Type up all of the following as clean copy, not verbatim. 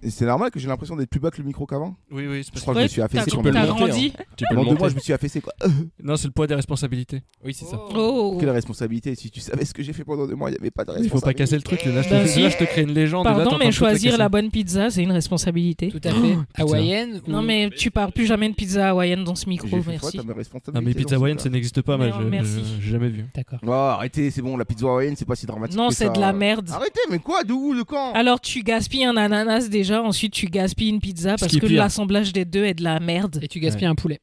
Et c'est normal que j'ai l'impression d'être plus bas que le micro qu'avant. Oui, c'est Je parce crois que je me suis affaissé tu quand peux même. le monter, grandi. Tu peux le Dans 2 monter. mois, je me suis affaissé quoi. Non, c'est le poids des responsabilités. Oui, c'est ça. Oh. Quelle responsabilité. Si tu savais ce que j'ai fait pendant 2 mois, il n'y avait pas de Il responsabilité. faut pas casser le truc. Là, Bah, si. je te crée une légende. et là, t'es en Pardon, train mais de tout choisir casser. la bonne pizza, c'est une responsabilité. Tout à fait. Hawaïenne Non, ou- mais tu parles plus jamais de pizza hawaïenne dans ce micro, J'ai fait merci. quoi, t'as mes responsabilités. Non, mais pizza dans hawaïenne, ce ça cas. n'existe pas. Moi, Non, merci. j'ai jamais vu. D'accord. Oh, arrêtez, c'est bon, la pizza hawaïenne, c'est pas si dramatique. Non, que c'est ça. de la merde. Arrêtez, mais quoi? D'où? De quand? Alors tu gaspilles un ananas déjà, ensuite tu gaspilles une pizza Ce parce qui est que pire. l'assemblage des deux est de la merde. Et tu gaspilles un poulet.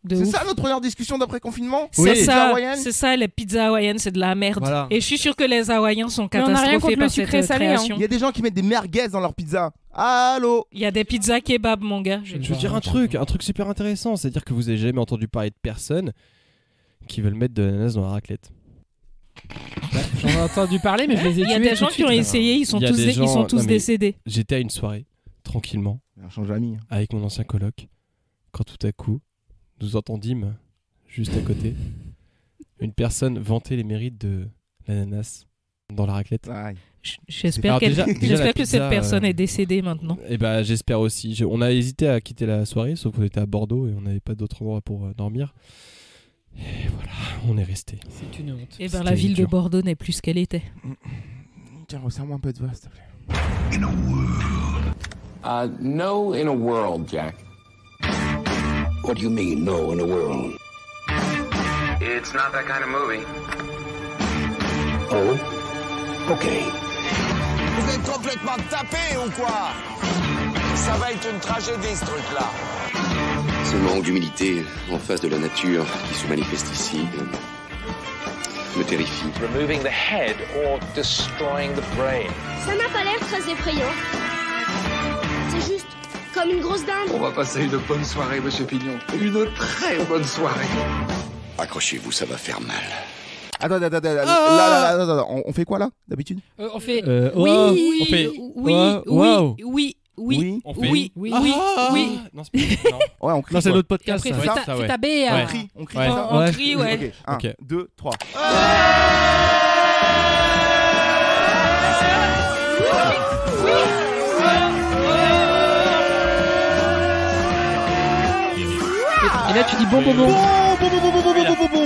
De C'est ouf. ça notre première discussion d'après confinement? C'est Oui. Pizza ça, hawaïenne. c'est ça, les pizzas hawaïennes, c'est de la merde. Voilà. Et je suis sûr que les Hawaïens sont Mais on a rien catastrophés contre le par cette sucré salé, hein. création. Il y a des gens qui mettent des merguez dans leur pizza. Allô? Il y a des pizzas kebab, mon gars. Je Je veux dire un truc super intéressant, c'est-à-dire que vous avez jamais entendu parler de personnes qui veulent mettre de l'ananas dans la raclette. J'en ai entendu parler, mais je les ai Il y a tués des tout gens de qui ont suite. essayé, ils sont Il y a tous, des ils gens- sont tous non, mais- décédés. J'étais à une soirée, tranquillement, Ça change l'ami. avec mon ancien coloc, quand tout à coup, nous entendîmes, juste à côté, une personne vanter les mérites de l'ananas dans la raclette. Aïe. J'espère Alors, déjà la j'espère que pizza, cette personne est décédée maintenant. Et bah j'espère aussi. On a hésité à quitter la soirée, sauf qu'on était à Bordeaux et on n'avait pas d'autre endroit pour dormir. Et voilà, on est resté. C'est une honte. Et ben C'était la ville de dur. Bordeaux n'est plus ce qu'elle était. Tiens, resserre-moi un peu de voix, s'il te plaît. No in a world, Jack. What do you mean, no in a world? It's not that kind of movie. Oh? Okay. Vous êtes complètement tapé ou quoi? Ça va être une tragédie ce truc-là. Ce manque d'humilité en face de la nature qui se manifeste ici me terrifie. Removing the head or destroying the brain. Ça n'a pas l'air très effrayant. C'est juste comme une grosse dinde. On va passer une bonne soirée, Monsieur Pignon. Une très bonne soirée. Accrochez-vous, ça va faire mal. Attends, là, on fait quoi là, d'habitude? On fait. Oui, on fait. oui, Wow. oui, oui, On fait. oui, oui, oui. Non, c'est pas. Non, Ouais, on crie. non c'est quoi. notre podcast. Après, ça. fais Ouais. ta B. On crie, on crie. Ouais. c'est ça On Ouais. crie, ouais. Ok, 1, Ok. 2, 3. Et là, tu dis bon.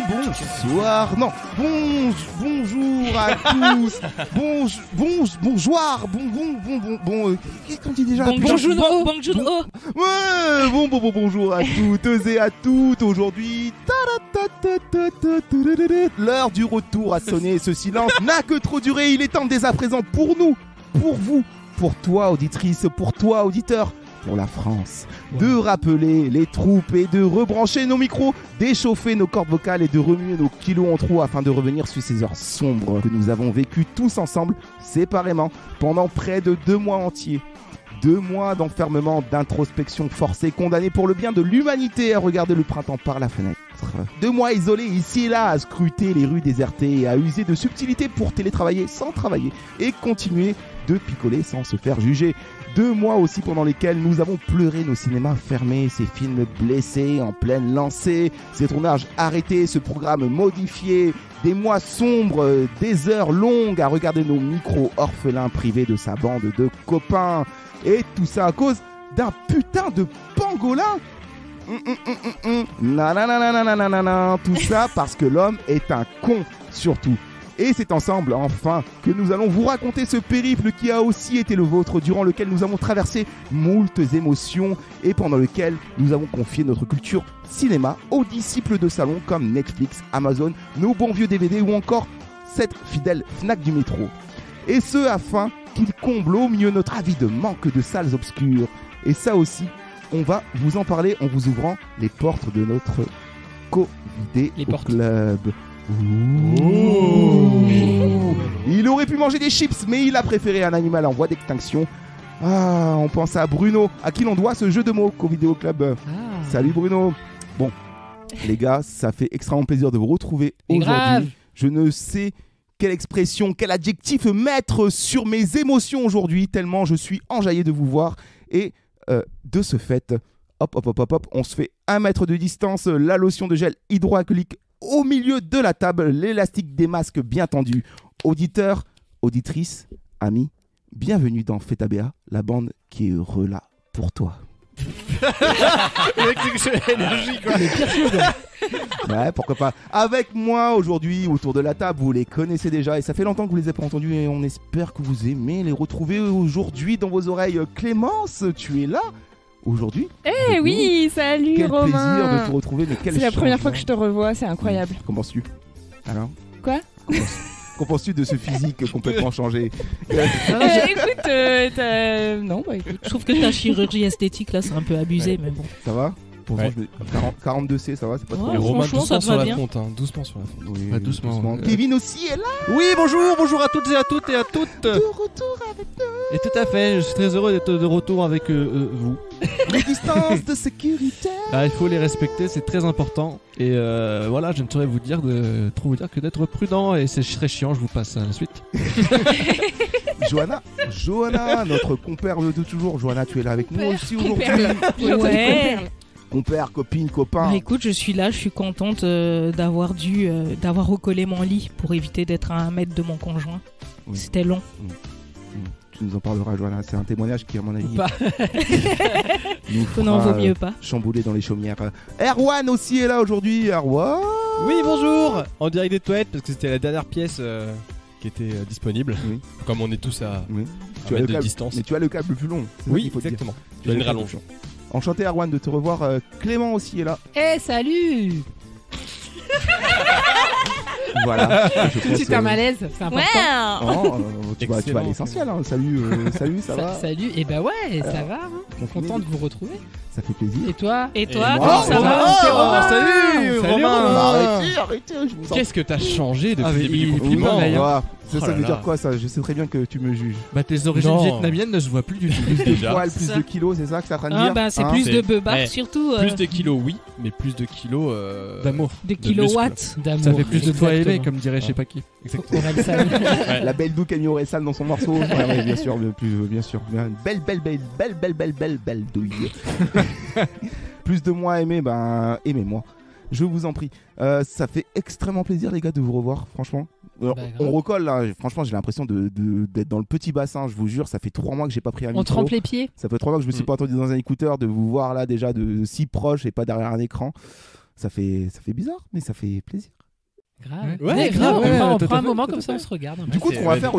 Bonsoir, non, bonjour à tous, bonjour, qu'est-ce qu'on dit déjà? Bong Joon-ho. Ouais, bonjour à toutes et à toutes. Aujourd'hui, l'heure du retour a sonné. Ce silence n'a que trop duré. Il est temps dès à présent pour nous, pour vous, pour toi auditrice, pour toi auditeur, pour la France, de rappeler les troupes et de rebrancher nos micros, d'échauffer nos cordes vocales et de remuer nos kilos en trous afin de revenir sur ces heures sombres que nous avons vécues tous ensemble, séparément, pendant près de 2 mois entiers. 2 mois d'enfermement, d'introspection forcée, condamnés pour le bien de l'humanité à regarder le printemps par la fenêtre. 2 mois isolés ici et là à scruter les rues désertées et à user de subtilités pour télétravailler sans travailler et continuer de picoler sans se faire juger. 2 mois aussi pendant lesquels nous avons pleuré nos cinémas fermés, ces films blessés en pleine lancée, ces tournages arrêtés, ce programme modifié, des mois sombres, des heures longues à regarder nos micros orphelins privés de sa bande de copains. Et tout ça à cause d'un putain de pangolin. Nananananananana. Tout ça parce que l'homme est un con, surtout. Et c'est ensemble, enfin, que nous allons vous raconter ce périple qui a aussi été le vôtre, durant lequel nous avons traversé moultes émotions et pendant lequel nous avons confié notre culture cinéma aux disciples de salon comme Netflix, Amazon, nos bons vieux DVD ou encore cette fidèle Fnac du métro. Et ce afin qu'il comble au mieux notre avide manque de salles obscures. Et ça aussi, on va vous en parler en vous ouvrant les portes de notre Covidéo Club. Ouh. Il aurait pu manger des chips, mais il a préféré un animal en voie d'extinction. Ah, on pense à Bruno, à qui l'on doit ce jeu de mots Covidéo Club. Salut Bruno. Bon, les gars, ça fait extrêmement plaisir de vous retrouver aujourd'hui. Je ne sais quelle expression, quel adjectif mettre sur mes émotions aujourd'hui, tellement je suis enjaillé de vous voir. Et de ce fait, hop, on se fait 1 mètre de distance, la lotion de gel hydroalcoolique au milieu de la table, l'élastique des masques bien tendu. Auditeurs, auditrices, amis, bienvenue dans Feta BA, la bande qui est heureux là pour toi. énergie, quoi. Ouais, pourquoi pas. Avec moi aujourd'hui autour de la table, vous les connaissez déjà et ça fait longtemps que vous les avez pas entendus et on espère que vous aimez les retrouver aujourd'hui dans vos oreilles. Clémence, tu es là aujourd'hui. Eh oui, salut Quel Romain. plaisir de te retrouver, mais quel C'est la première fois changement. que je te revois, c'est incroyable. Qu'en penses-tu? Alors Quoi? Qu'en penses-tu de ce physique complètement changé? Écoute, non, bah écoute. Je trouve que ta chirurgie esthétique, là, c'est un peu abusé, mais bon. Ça va? Pourtant, 42C, ça va? C'est pas trop Ouais, Et Romain, franchement, ça doucement te sur va la bien. fonte, hein. Doucement sur la fonte. Oui, Ouais, doucement. Kevin aussi est là. Oui, bonjour à toutes et à toutes et à toutes. De retour avec Et tout à fait, je suis très heureux d'être de retour avec vous. les distances de sécurité. Ah, il faut les respecter, c'est très important. Et voilà, je ne saurais vous dire que d'être prudent. Et c'est très chiant, je vous passe à la suite. Johanna, notre compère de toujours. Johanna, tu es là avec nous aussi aujourd'hui. Ouais. Compère, copine, copain. Bah, écoute, je suis là, je suis contente d'avoir recollé mon lit pour éviter d'être à 1 mètre de mon conjoint. Oui. C'était long. Tu nous en parleras, Johanna. C'est un témoignage qui, à mon avis, Pas. nous Que non, fera vaut mieux pas. chambouler dans les chaumières. Erwan aussi est là aujourd'hui. Erwan. Oui, bonjour. En direct des toilettes, parce que c'était la dernière pièce qui était disponible. Oui. Comme on est tous à Oui. 1 Tu as mètre le de câble, distance. mais tu as le câble le plus long. C'est ça Oui, qu'il faut te dire. exactement. Tu as J'ai le une câble rallonge. le plus long. Enchanté, Erwan, de te revoir. Clément aussi est là. Eh, salut. Voilà. Je pense, C'est un malaise, c'est important. Ouais. Tu vas à Excellent. l'essentiel. Hein. Salut, ça va. Salut, et bah ouais, ça va. Hein. Confiné, Content de vous retrouver. Ça fait plaisir. Et toi? Et toi, moi, comment ça va Romain. C'est Romain. Salut, Romain. Arrêtez, je vous en Qu'est-ce que t'as changé depuis Ah, le mais début du il- confinement pareil, hein. Voilà. Oh Ça là veut là. dire quoi ça? Je sais très bien que tu me juges. Bah, tes origines Non. vietnamiennes ne se voient plus du tout. Plus de Déjà. poils, plus Ça. de kilos, c'est ça que ça train de Ah dire? bah c'est Hein plus C'est- de beubars Ouais. surtout. Plus de kilos, oui, mais plus de kilos D'amour. de de kilowatts. D'amour. Ça fait plus de toi Exactement. aimé, comme dirait je sais pas qui. Exactement. Aurel San. Ouais. La belle douille Camille Orelsan dans son morceau. Ouais, bien sûr, bien sûr. Une belle douille. Plus de moi aimé, ben aimez-moi. Je vous en prie. Ça fait extrêmement plaisir les gars de vous revoir, franchement. Alors, Bah, on grave. recolle là, franchement j'ai l'impression d'être dans le petit bassin, je vous jure, ça fait 3 mois que j'ai pas pris un On micro. trempe les pieds. Ça fait 3 mois que je me suis pas entendu dans un écouteur, de vous voir là déjà de si proche et pas derrière un écran. Ça fait bizarre, mais ça fait plaisir. Grave. Ouais, grave. ouais, on tout prend à un fait, moment tout comme à ça, fait. on se regarde. un peu. Du coup, ce qu'on va faire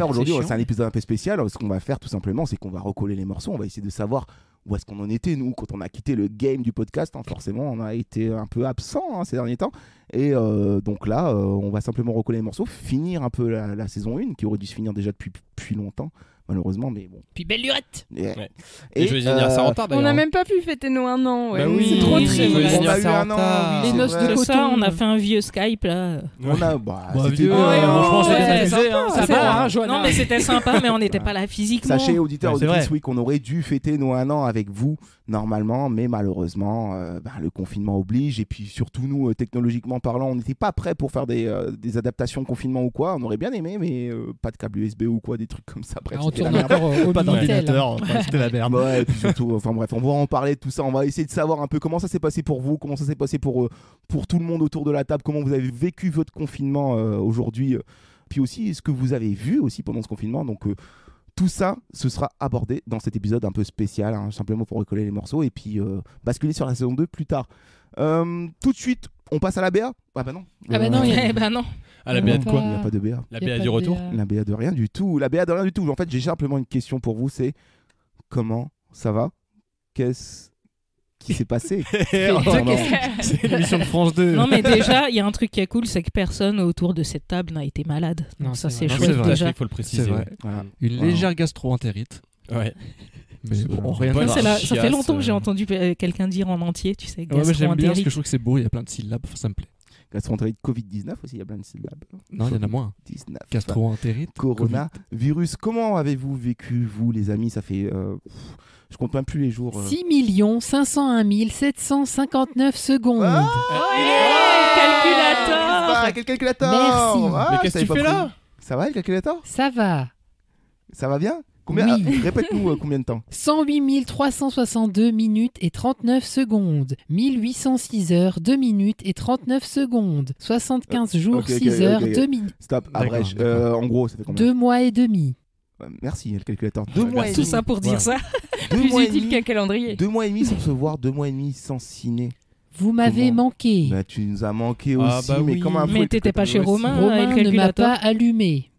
aujourd'hui, C'est c'est un épisode un peu spécial. Ce qu'on va faire tout simplement, c'est qu'on va recoller les morceaux. On va essayer de savoir où est-ce qu'on en était, nous, quand on a quitté le game du podcast. Hein. Forcément, on a été un peu absent ces derniers temps. Et donc là, on va simplement recoller les morceaux, finir un peu la saison 1, qui aurait dû se finir déjà depuis longtemps, malheureusement. Mais bon. Puis belle lurette. Ouais. Et joyeux anniversaire en retard On n'a d'ailleurs. même pas pu fêter nos 1 an. Ouais. Bah oui, C'est trop oui, triste. joyeux On a eu anniversaire un en an, retard. oui, Les noces c'est de vrai. C'est ça, coton. on a fait un vieux Skype là. On a, c'était vieux, bien. franchement, ouais, c'est c'est amusé. sympa, Hein. ça c'est va, vrai. hein, Johanna. Non mais c'était sympa, mais on n'était pas là physiquement. Sachez, auditeurs, Ouais, c'est auditrices, vrai. oui, qu'on aurait dû fêter nos 1 an avec vous, normalement, mais malheureusement, le confinement oblige, et puis surtout nous, technologiquement parlant, on n'était pas prêts pour faire des adaptations confinement ou quoi, on aurait bien aimé, mais pas de câble USB ou quoi, des trucs comme ça, bref, Ah, on c'était la tourne merde. encore au Pas Minitel. d'ordinateur, enfin, c'était la merde. Ouais, et puis surtout, enfin bref, on va en parler de tout ça, on va essayer de savoir un peu comment ça s'est passé pour vous, comment ça s'est passé pour tout le monde autour de la table, comment vous avez vécu votre confinement aujourd'hui, puis aussi ce que vous avez vu aussi pendant ce confinement, donc tout ça, ce sera abordé dans cet épisode un peu spécial, hein, simplement pour recoller les morceaux et puis basculer sur la saison 2 plus tard. Tout de suite, on passe à la BA. Ah bah non. Ah bah non, il y a- Eh ben non. Ah, la BA de quoi Il n'y a pas de BA. La Y a BA pas du de retour BA. La BA de rien du tout. La BA de rien du tout. En fait, j'ai simplement une question pour vous, c'est comment ça va? Qu'est-ce qui s'est passé? C'est l'émission de France 2. Non mais déjà, il y a un truc qui est cool, c'est que personne autour de cette table n'a été malade. Non, Donc ça c'est c'est vrai. Non, chouette c'est vrai. déjà. Il faut le préciser. C'est vrai. ouais. Voilà. Une Voilà. légère gastro-entérite. Ouais. Mais bon, rien de Bonne Ça, grave. ça fait chiasse, longtemps que j'ai euh. entendu quelqu'un dire en entier, tu sais, Ouais, mais j'aime bien parce que gastro-entérite. je trouve que c'est beau, il y a plein de syllabes, ça me plaît. Gastro-entérite Covid-19 aussi, il y a plein de syllabes. Non, il y en a moins. 19. Gastro-entérite. Corona, virus. Comment avez-vous vécu, vous, les amis? Ça fait. Je compte même plus les jours. 6 501 759 secondes. Calculateur. Quel calculateur? Merci. Ah, Mais je qu'est-ce que savais tu pas fais pris. là? Ça va, le calculateur? Ça va. Ça va bien? Combien? Oui. Répète-nous combien de temps? 108 362 minutes et 39 secondes. 1806 heures, 2 minutes et 39 secondes. 75 jours, ok, 6 heures, ok. 2 minutes. Stop, D'accord, abrège. d'accord. En gros, ça fait combien? 2 mois et demi. Merci le calculateur. 2 mois et Tout demi. ça pour dire ça. 2 Plus mois et utile demi. qu'un calendrier. 2 mois et demi sans se voir, 2 mois et demi sans ciné. Vous m'avez Comment manqué. Bah, tu nous as manqué Ah, aussi, bah mais oui. comme un fou. Mais t'étais pas chez Romain avec Romain le ne m'a calculateur. pas allumé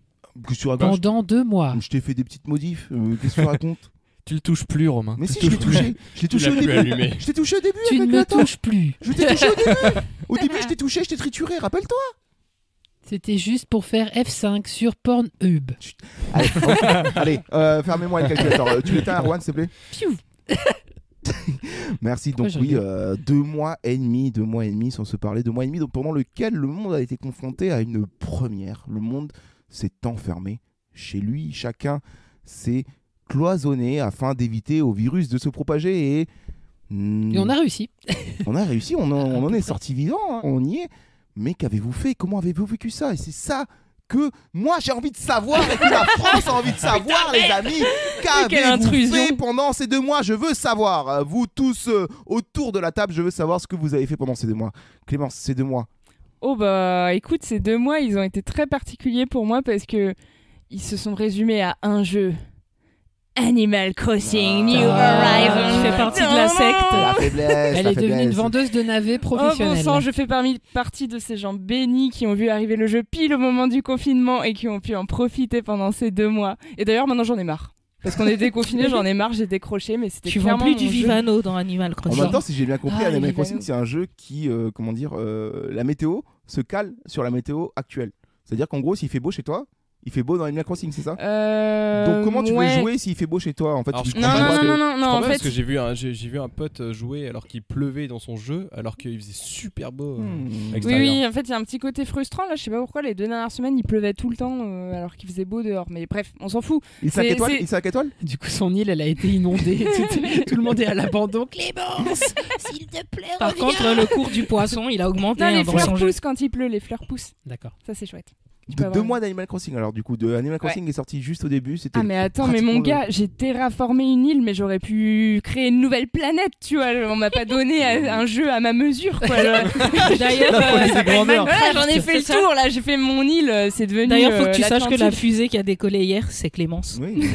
Qu'est-ce que tu racontes pendant 2 mois. Je t'ai fait des petites modifs. Qu'est-ce que tu racontes Tu le touches plus, Romain. Mais si, je l'ai touché. Je l'ai touché au l'as plus début. allumé. Je t'ai touché au début. Tu ne avec me le temps. touches plus. Je t'ai touché au début. Au début, je t'ai touché, je t'ai trituré. Rappelle-toi. C'était juste pour faire F5 sur Pornhub. Allez, allez, fermez-moi le calculateur. Tu l'éteins, Erwan, s'il te plaît. Piou. Merci. Donc Pourquoi oui, je 2 mois et demi sans se parler, 2 mois et demi, donc pendant lequel le monde a été confronté à une première. Le monde s'est enfermé chez lui. Chacun s'est cloisonné afin d'éviter au virus de se propager et on a réussi. on a réussi. On en est sorti vivant. Hein, on y est. Mais qu'avez-vous fait? Comment avez-vous vécu ça? Et c'est ça que moi j'ai envie de savoir et que la France a envie de savoir, les amis. Quelle Qu'avez-vous intrusion. fait pendant ces 2 mois? Je veux savoir. Vous tous autour de la table, je veux savoir ce que vous avez fait pendant ces 2 mois. Clémence, ces 2 mois. Oh bah écoute, ces 2 mois, ils ont été très particuliers pour moi parce que ils se sont résumés à un jeu. Animal Crossing New Horizons. Tu fais partie de la secte. La faiblesse. Elle la est devenue faiblesse. une vendeuse de navets Oh bon professionnelle. sang, je fais partie de ces gens bénis qui ont vu arriver le jeu pile au moment du confinement et qui ont pu en profiter pendant ces 2 mois. Et d'ailleurs, maintenant j'en ai marre. Parce qu'on est déconfinés, j'en ai marre, j'ai décroché, mais c'était Tu vends clairement plus du mon jeu. Vivano dans Animal En Crossing. même temps, si j'ai bien compris, Ah, Animal les Crossing, Vivano. c'est un jeu qui, la météo se cale sur la météo actuelle. C'est-à-dire qu'en gros, s'il fait beau chez toi, il fait beau dans Animal Crossing, c'est ça? Donc comment tu ouais. veux jouer s'il fait beau chez toi? En fait, Alors, tu je te Non, prends comprends pas parce non, que- non, je non, comprends en parce fait- que j'ai vu un pote jouer alors qu'il pleuvait dans son jeu, alors qu'il faisait super beau. à Oui, l'extérieur. oui, en fait, il y a un petit côté frustrant. Là, je sais pas pourquoi, les 2 dernières semaines, il pleuvait tout le temps alors qu'il faisait beau dehors. Mais bref, on s'en fout. Il 5 C'est- étoiles? c'est- Il 5 étoiles? Du coup, son île, elle a été inondée. Tout le monde est à l'abandon. Clémence, s'il te plaît, Par reviens. contre, le cours du poisson, il a augmenté Non, les dans fleurs son jeu. poussent quand il pleut, les fleurs poussent. D'accord. Ça, c'est chouette. Tu De peux 2 avoir- mois d'Animal Crossing. Alors du coup, Animal Crossing est sorti juste au début. C'était Ah mais attends, mais mon pratiquement gars, j'ai terraformé une île, mais j'aurais pu créer une nouvelle planète, tu vois. On m'a pas donné un jeu à ma mesure, quoi. D'ailleurs, Ça s'appelle Minecraft, j'en ai fait le C'est ça. tour, là. J'ai fait mon île, c'est devenu. D'ailleurs, faut que tu saches que la l'Atlantide. fusée qui a décollé hier, c'est Clémence. Oui.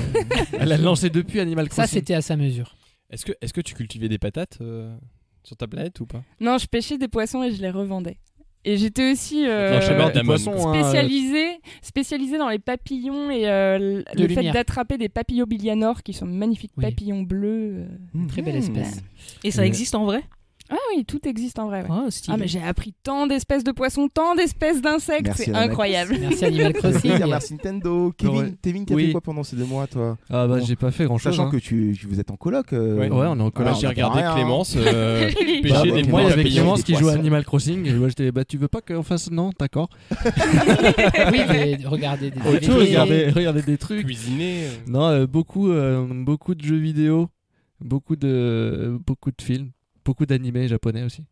Elle a lancé depuis Animal Ça, Crossing. c'était à sa mesure. Est-ce que tu cultivais des patates sur ta planète ou pas? Non, je pêchais des poissons et je les revendais. Et j'étais aussi Blanchiment des d'Amon. poissons, hein, spécialisée dans les papillons et le fait lumière. d'attraper des papillobillianors qui sont magnifiques Oui. papillons bleus. Très belle espèce. Et ça existe en vrai? Ah oui, tout existe en vrai. Ouais. Oh, stylé. Ah mais j'ai appris tant d'espèces de poissons, tant d'espèces d'insectes, Merci, c'est Animal incroyable. Merci Animal Crossing. Merci Nintendo. Kevin, t'as Oui. fait quoi pendant ces 2 mois, toi? Ah bah Bon. j'ai pas fait grand chose. Sachant que vous êtes en coloc. Ouais. Ouais, on est en Là, collège. j'ai on regardé apprend rien, Clémence Bah, pêcher bah, des moi, il y papillons. avait Clémence des qui jouait à poissons. Animal Crossing. Et moi, j'étais, bah, tu veux pas qu'on fasse. Non, d'accord. Oui, mais regardez des Tu regardez des trucs. Cuisiner. Non, beaucoup de jeux vidéo, beaucoup de films, beaucoup d'animés japonais aussi.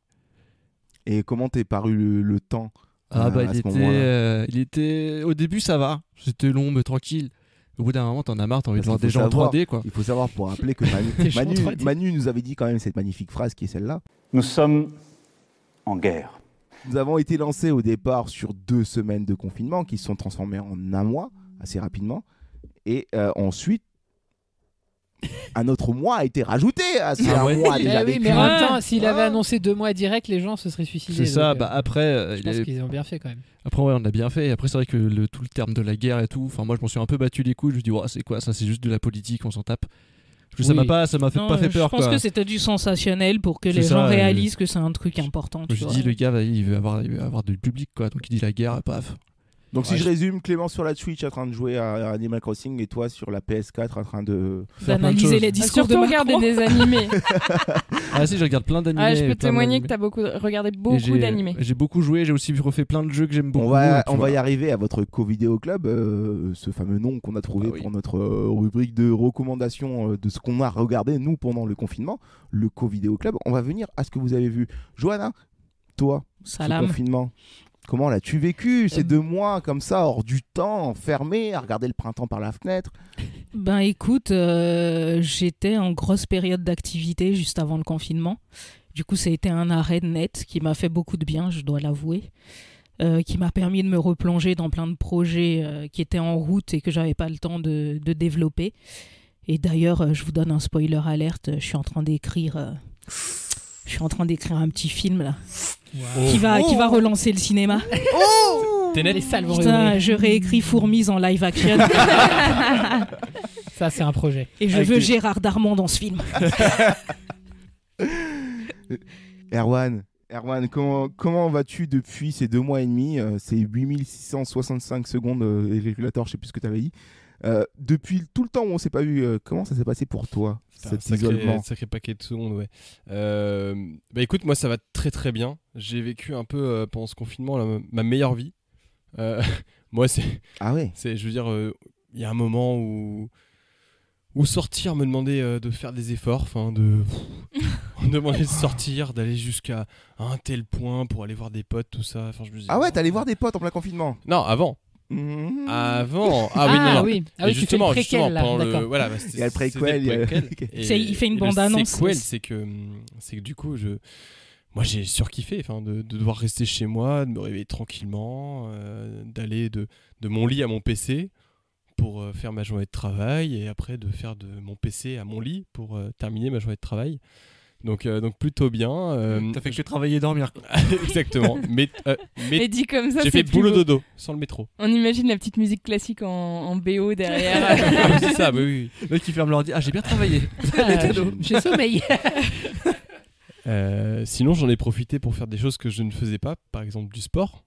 Et comment t'es paru le temps? Ah bah à ce moment-là. il était au début ça va, c'était long mais tranquille. Au bout d'un moment t'en as marre, t'as envie de Parce voir qu'il des faut gens en savoir- 3D quoi. Il faut savoir pour rappeler que Des gens en 3D. Manu nous avait dit quand même cette magnifique phrase qui est celle-là. Nous sommes en guerre. Nous avons été lancés au départ sur 2 semaines de confinement qui se sont transformées en 1 mois assez rapidement. Et ensuite, un autre mois a été rajouté à ces Ah 1 ouais. mois Eh déjà oui, vécu. mais en même temps, s'il avait annoncé 2 mois direct, les gens se seraient suicidés. C'est ça, donc, bah après je pense qu'ils ont bien fait quand même. après ouais, on a bien fait. Et après c'est vrai que tout le terme de la guerre et tout, enfin moi je m'en suis un peu battu les couilles, je me dis ouais, c'est quoi ça, c'est juste de la politique, on s'en tape. Parce que Oui. ça m'a Non, pas fait peur je pense quoi. que c'était du sensationnel pour que C'est les ça, gens réalisent que c'est un truc important. Je Tu me suis vois. dit le gars il veut avoir du public quoi, donc il dit la guerre, paf. Donc si Ouais, je résume, Clément sur la Switch en train de jouer à Animal Crossing et toi sur la PS4 en train de... Faire plein de D'analyser choses. les Ah, discours de surtout regarder Macron. des animés. Ah si, je regarde plein d'animés. Ah, je peux plein témoigner d'animés. que t'as regardé Et beaucoup d'animés. J'ai beaucoup joué, j'ai aussi refait plein de jeux que j'aime beaucoup. On va et puis y voilà. arriver à votre Co-Vidéo Club, ce fameux nom qu'on a trouvé Ah oui. pour notre rubrique de recommandation de ce qu'on a regardé nous pendant le confinement, le Co-Vidéo Club. On va venir à ce que vous avez vu. Johanna, toi, ce Salam. confinement, comment l'as-tu vécu ces 2 mois comme ça, hors du temps, enfermé, à regarder le printemps par la fenêtre? Ben écoute, j'étais en grosse période d'activité juste avant le confinement. Du coup, ça a été un arrêt net qui m'a fait beaucoup de bien, je dois l'avouer. qui m'a permis de me replonger dans plein de projets qui étaient en route et que j'avais pas le temps de développer. Et d'ailleurs, je vous donne un spoiler alerte, je suis en train d'écrire un petit film là, qui va relancer le cinéma. Tenet. Les salles vont Putain, rigoler. je réécris Fourmise en live action. Ça, c'est un projet. Et je veux Gérard Darmon dans ce film. Erwan, comment vas-tu depuis ces 2 mois et demi ces 8665 secondes et régulateur, je sais plus ce que tu avais dit. Depuis tout le temps où on s'est pas vu, comment ça s'est passé pour toi, cet isolement? Sacré paquet de secondes, ouais. Bah écoute, moi ça va très très bien. J'ai vécu un peu pendant ce confinement ma meilleure vie. Moi c'est... Ah ouais. Je veux dire, il y a un moment où sortir me demandait de faire des efforts, on me demandait de sortir, d'aller jusqu'à un tel point pour aller voir des potes, tout ça. Enfin, je me disais, Ah ouais, t'allais voir des potes en plein confinement? Non, avant. Avant. Ah oui, non. Oui. Ah oui, tu fais le préquel, là, d'accord. Voilà, il y a le préquel. Il fait une bande-annonce. Le sequel, c'est que du coup, moi j'ai surkiffé de devoir rester chez moi, de me réveiller tranquillement, d'aller de mon lit à mon PC pour faire ma journée de travail et après de faire de mon PC à mon lit pour terminer ma journée de travail. Donc plutôt bien. T'as fait que travailler et dormir. Exactement. Mais dit comme ça, j'ai fait boulot dodo sans le métro. On imagine la petite musique classique en BO derrière. C'est ça, oui. Le mec qui ferme l'ordi. Ah, j'ai bien travaillé. J'ai sommeil. Sinon, j'en ai profité pour faire des choses que je ne faisais pas, par exemple du sport.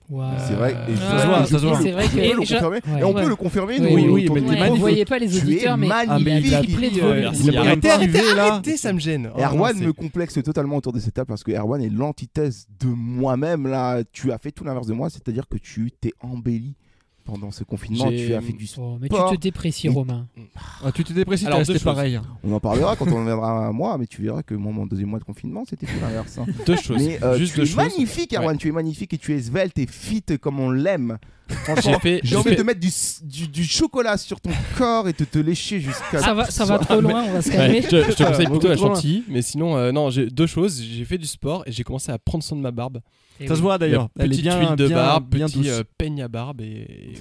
Wow. C'est vrai. Et ça se voit. C'est vrai que on peut le confirmer. Oui, mais vous voyez pas les auditeurs, mais il a triplé de volume. Arrêtez, ça me gêne. Erwan me complexe totalement autour de cette table parce que Erwan est l'antithèse de moi-même. Là, tu as fait tout l'inverse de moi, c'est-à-dire que tu t'es embelli pendant ce confinement. Tu as fait du sport. Mais tu te déprécies, Romain. Tu te déprécies, alors c'était pareil. On en parlera quand on viendra à moi, mais tu verras que mon 2e mois de confinement, c'était tout l'inverse. Deux choses. Mais tu es magnifique, Erwan. Tu es magnifique et tu es svelte et fit comme on l'aime. Franchement, j'ai envie de te mettre du chocolat sur ton corps et de te lécher jusqu'à... Ça va trop loin, on va se calmer. Je te conseille plutôt la chantilly, mais sinon, non, j'ai 2 choses. J'ai fait du sport et j'ai commencé à prendre soin de ma barbe. Ça se voit d'ailleurs. Elle est bien huile de barbe, bien petit peigne à barbe et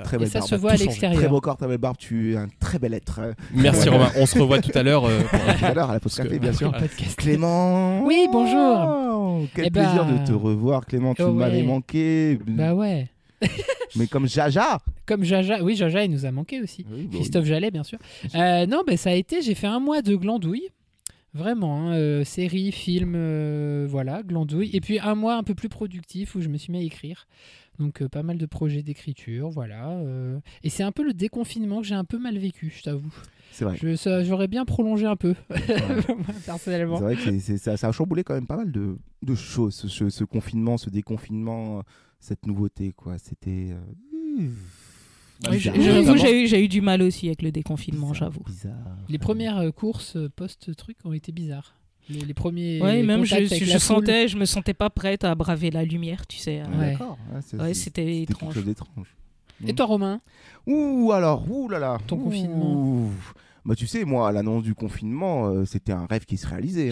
très belle ça barbe. se voit à l'extérieur. Très beau corps, ta belle barbe. Tu es un très bel être. Merci Romain. On se revoit tout à l'heure. Tout à l'heure à la pause café, bien sûr. Clément. Oui, bonjour. Quel plaisir de te revoir, Clément. Tu m'avais manqué. Bah ouais. Mais comme Jaja. Oui, Jaja, il nous a manqué aussi. Oui, Christophe Jallet, bien sûr. Non, ça a été, j'ai fait 1 mois de glandouille. Vraiment, série, film, voilà, glandouille. Et puis 1 mois un peu plus productif où je me suis mis à écrire. Donc pas mal de projets d'écriture, voilà. Et c'est un peu le déconfinement que j'ai un peu mal vécu, je t'avoue. C'est vrai. J'aurais bien prolongé un peu, personnellement. C'est vrai que ça a chamboulé quand même pas mal de choses, ce confinement, ce déconfinement, cette nouveauté, quoi. C'était... J'avoue, j'ai eu du mal aussi avec le déconfinement, j'avoue. Les premières courses post-truc ont été bizarres. Les premiers. Ouais, même je me sentais pas prête à braver la lumière, tu sais. D'accord. C'était étrange. Et toi, Romain? Ouh là là. Ton confinement. Bah tu sais, moi, à l'annonce du confinement, c'était un rêve qui se réalisait.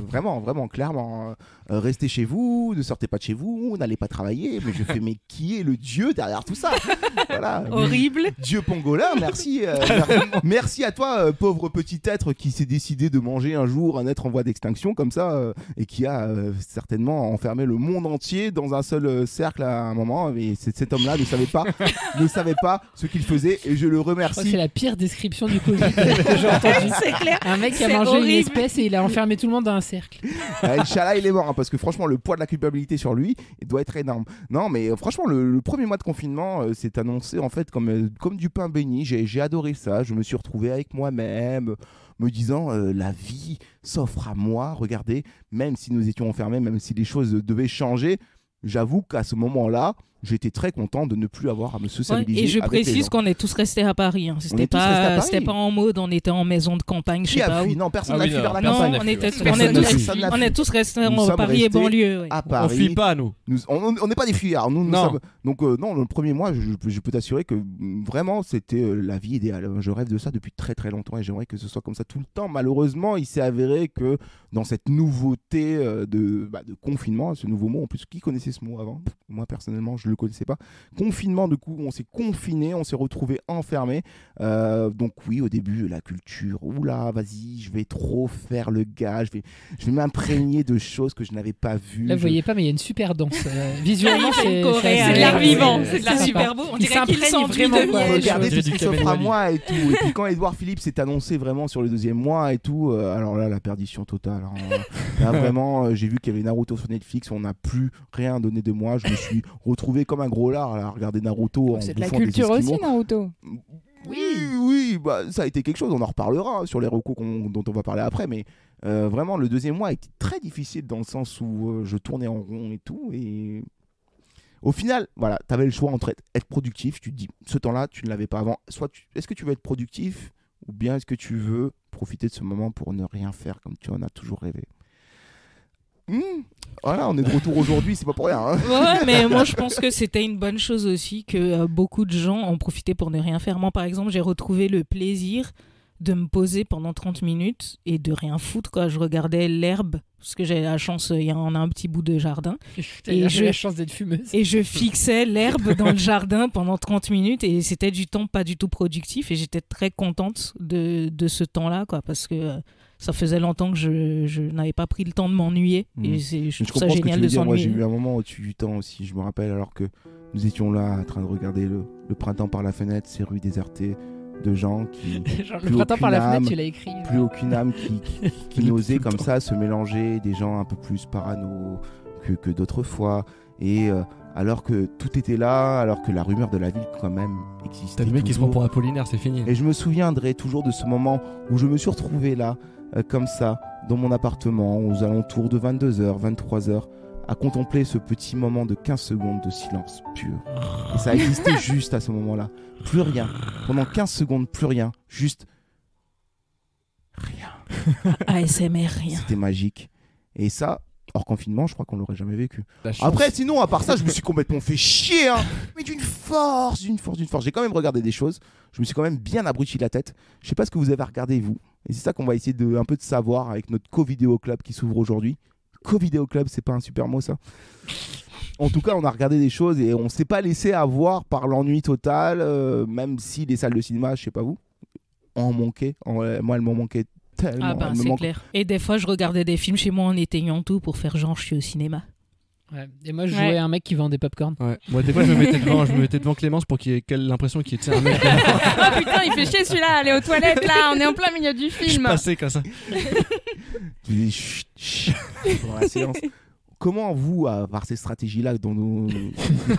Vraiment, clairement. Restez chez vous, ne sortez pas de chez vous, n'allez pas travailler. Mais je fais, mais qui est le dieu derrière tout ça? Voilà. Horrible. Dieu pangolin, merci. Merci à toi, pauvre petit être qui s'est décidé de manger un jour un être en voie d'extinction comme ça et qui a certainement enfermé le monde entier dans un seul cercle à un moment. Et cet homme-là ne savait pas ce qu'il faisait et je le remercie. Je crois que c'est la pire description du Covid. J'ai entendu. C'est clair. Un mec qui a mangé une espèce et il a enfermé tout le monde dans un cercle. Inch'Allah, il est mort parce que franchement, le poids de la culpabilité sur lui doit être énorme. Non, mais franchement, le 1er mois de confinement s'est annoncé en fait comme du pain béni. J'ai adoré ça. Je me suis retrouvé avec moi-même, me disant la vie s'offre à moi. Regardez, même si nous étions enfermés, même si les choses devaient changer, j'avoue qu'à ce moment-là, j'étais très content de ne plus avoir à me sociabiliser. Et je avec les précise gens. qu'on est tous restés à Paris. Hein. C'était pas en mode on était en maison de campagne, je sais pas où. Non, personne n'a fui vers la campagne. Non, on est tous restés en Paris et banlieue. À Paris. On fuit pas, nous. On n'est pas des fuyards. Nous sommes... Donc non, le premier mois, je peux t'assurer que vraiment c'était la vie idéale. Je rêve de ça depuis très très longtemps et j'aimerais que ce soit comme ça tout le temps. Malheureusement, il s'est avéré que dans cette nouveauté de confinement, ce nouveau mot, en plus, qui connaissait ce mot avant ? Moi personnellement, je le connaissais pas. Confinement, du coup, on s'est confiné, on s'est retrouvé enfermé. Donc oui, au début, la culture. Oula, vas-y, je vais trop faire le gars. Je vais m'imprégner de choses que je n'avais pas vues. Là, vous voyez pas, mais il y a une super danse. Visuellement, c'est de l'art vivant. C'est super beau. On dirait qu'il sent vraiment de miel. Regardez tout ce qui s'offre à moi et tout. Et puis quand Edouard Philippe s'est annoncé vraiment sur le deuxième mois et tout, alors là, la perdition totale. Là, vraiment, j'ai vu qu'il y avait Naruto sur Netflix, on n'a plus rien donné de moi. Je me suis retrouvé comme un gros lard à regarder Naruto en c'est de la bouffant des culture Esquimaux. aussi, Naruto. Oui, bah, ça a été quelque chose, on en reparlera sur les recos dont on va parler après, mais vraiment le deuxième mois a été très difficile dans le sens où je tournais en rond et tout, et au final, voilà, tu avais le choix entre être productif, tu te dis, ce temps-là, tu ne l'avais pas avant, est-ce que tu veux être productif, ou bien est-ce que tu veux profiter de ce moment pour ne rien faire comme tu en as toujours rêvé. Voilà, on est de retour aujourd'hui, c'est pas pour rien. Hein. Ouais, mais moi je pense que c'était une bonne chose aussi que beaucoup de gens ont profité pour ne rien faire. Moi par exemple, j'ai retrouvé le plaisir de me poser pendant 30 minutes et de rien foutre quoi. Je regardais l'herbe parce que j'ai la chance, il y en a un petit bout de jardin. Et j'ai la chance d'être fumeuse. Et je fixais l'herbe dans le jardin pendant 30 minutes et c'était du temps pas du tout productif et j'étais très contente de ce temps-là quoi, parce que ça faisait longtemps que je n'avais pas pris le temps de m'ennuyer et je trouve ça génial de s'ennuyer. Moi j'ai eu un moment au-dessus du temps aussi, je me rappelle, alors que nous étions là en train de regarder le printemps par la fenêtre, ces rues désertées de gens qui... Genre, le printemps par la fenêtre, tu l'as écrit. Plus aucune âme qui n'osait comme ça se mélanger, des gens un peu plus parano que d'autres fois. Et alors que tout était là, alors que la rumeur de la ville quand même existait. T'as le mec qui se prend pour Apollinaire, c'est fini. Et je me souviendrai toujours de ce moment où je me suis retrouvé là, comme ça, dans mon appartement, aux alentours de 22h, 23h, à contempler ce petit moment de 15 secondes de silence pur. Et ça existait juste à ce moment-là. Plus rien. Pendant 15 secondes, plus rien. Juste rien. ASMR, rien. C'était magique. Et ça, hors confinement, je crois qu'on l'aurait jamais vécu. Après, sinon, à part ça, je me suis complètement fait chier. Hein. Mais d'une force. J'ai quand même regardé des choses. Je me suis quand même bien abruti la tête. Je sais pas ce que vous avez regardé, vous. Et c'est ça qu'on va essayer un peu de savoir avec notre Co-Vidéo Club qui s'ouvre aujourd'hui. Co-Vidéo Club, c'est pas un super mot, ça. En tout cas, on a regardé des choses et on s'est pas laissé avoir par l'ennui total, même si les salles de cinéma, je sais pas vous, en manquaient. Moi, elles m'en manquaient tellement. Ah bah, c'est clair. Et des fois, je regardais des films chez moi en éteignant tout pour faire genre je suis au cinéma. Ouais. Et moi, je jouais à un mec qui vendait popcorn. Ouais. Moi, des fois, je me mettais devant Clémence pour qu'il ait l'impression qu'il était un mec. Oh putain, il fait chier celui-là, allez aux toilettes là, on est en plein milieu du film. Je passais comme ça. Tu dis chut dans la séance. Comment vous, par ces stratégies-là dont vous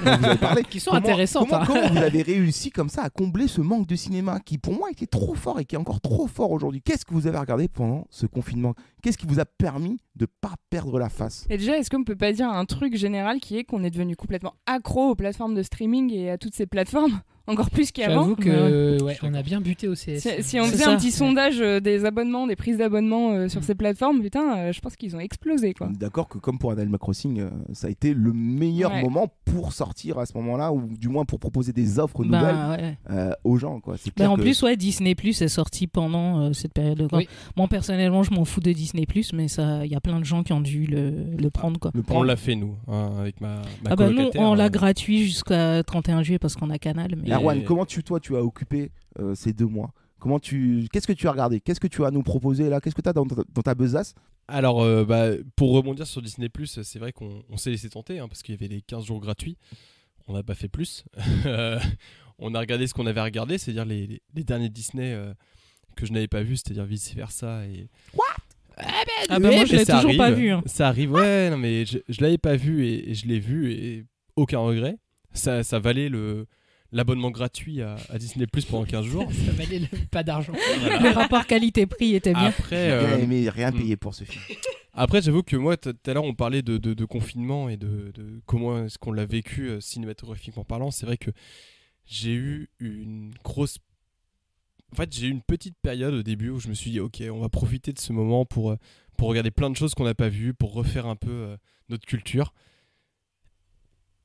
avez parlé, qui sont intéressantes, comment vous avez réussi comme ça à combler ce manque de cinéma qui pour moi était trop fort et qui est encore trop fort aujourd'hui? Qu'est-ce que vous avez regardé pendant ce confinement? Qu'est-ce qui vous a permis de pas perdre la face? Et déjà, est-ce qu'on peut pas dire un truc général qui est qu'on est devenu complètement accro aux plateformes de streaming et à toutes ces plateformes? Encore plus qu'avant. J'avoue que on a bien buté au CS. Si on faisait un petit sondage des abonnements, des prises d'abonnement sur ces plateformes, putain, je pense qu'ils ont explosé quoi. D'accord que comme pour Animal Crossing, ça a été le meilleur moment pour sortir à ce moment-là, ou du moins pour proposer des offres nouvelles aux gens quoi. C'est clair en plus, Disney Plus est sorti pendant cette période de temps. Moi personnellement, je m'en fous de Disney Plus, mais il y a plein de gens qui ont dû le prendre quoi. On l'a fait nous, avec ma nous, on l'a gratuit jusqu'à 31 juillet parce qu'on a Canal. Mais... Erwan, comment tu as occupé ces 2 mois? Qu'est-ce que tu as regardé? Qu'est-ce que tu as à nous proposer là? Qu'est-ce que tu as dans ta besace? Alors, pour rebondir sur Disney+, c'est vrai qu'on s'est laissé tenter parce qu'il y avait les 15 jours gratuits. On n'a pas fait plus. On a regardé ce qu'on avait regardé, c'est-à-dire les derniers Disney que je n'avais pas vus, c'est-à-dire Vice Versa et... What? Moi je l'ai toujours pas vu. Ça arrive, non mais je l'avais pas vu et je l'ai vu et aucun regret. Ça valait l'abonnement gratuit à Disney Plus pendant 15 jours. Ça valait pas d'argent. Voilà. Le rapport qualité-prix était bien. Après, j'ai bien aimé rien payer pour ce film. Après, j'avoue que moi, tout à l'heure, on parlait de confinement et de comment est-ce qu'on l'a vécu cinématographiquement parlant. C'est vrai que j'ai eu une grosse... En fait, j'ai eu une petite période au début où je me suis dit, ok, on va profiter de ce moment pour regarder plein de choses qu'on n'a pas vues, pour refaire un peu notre culture.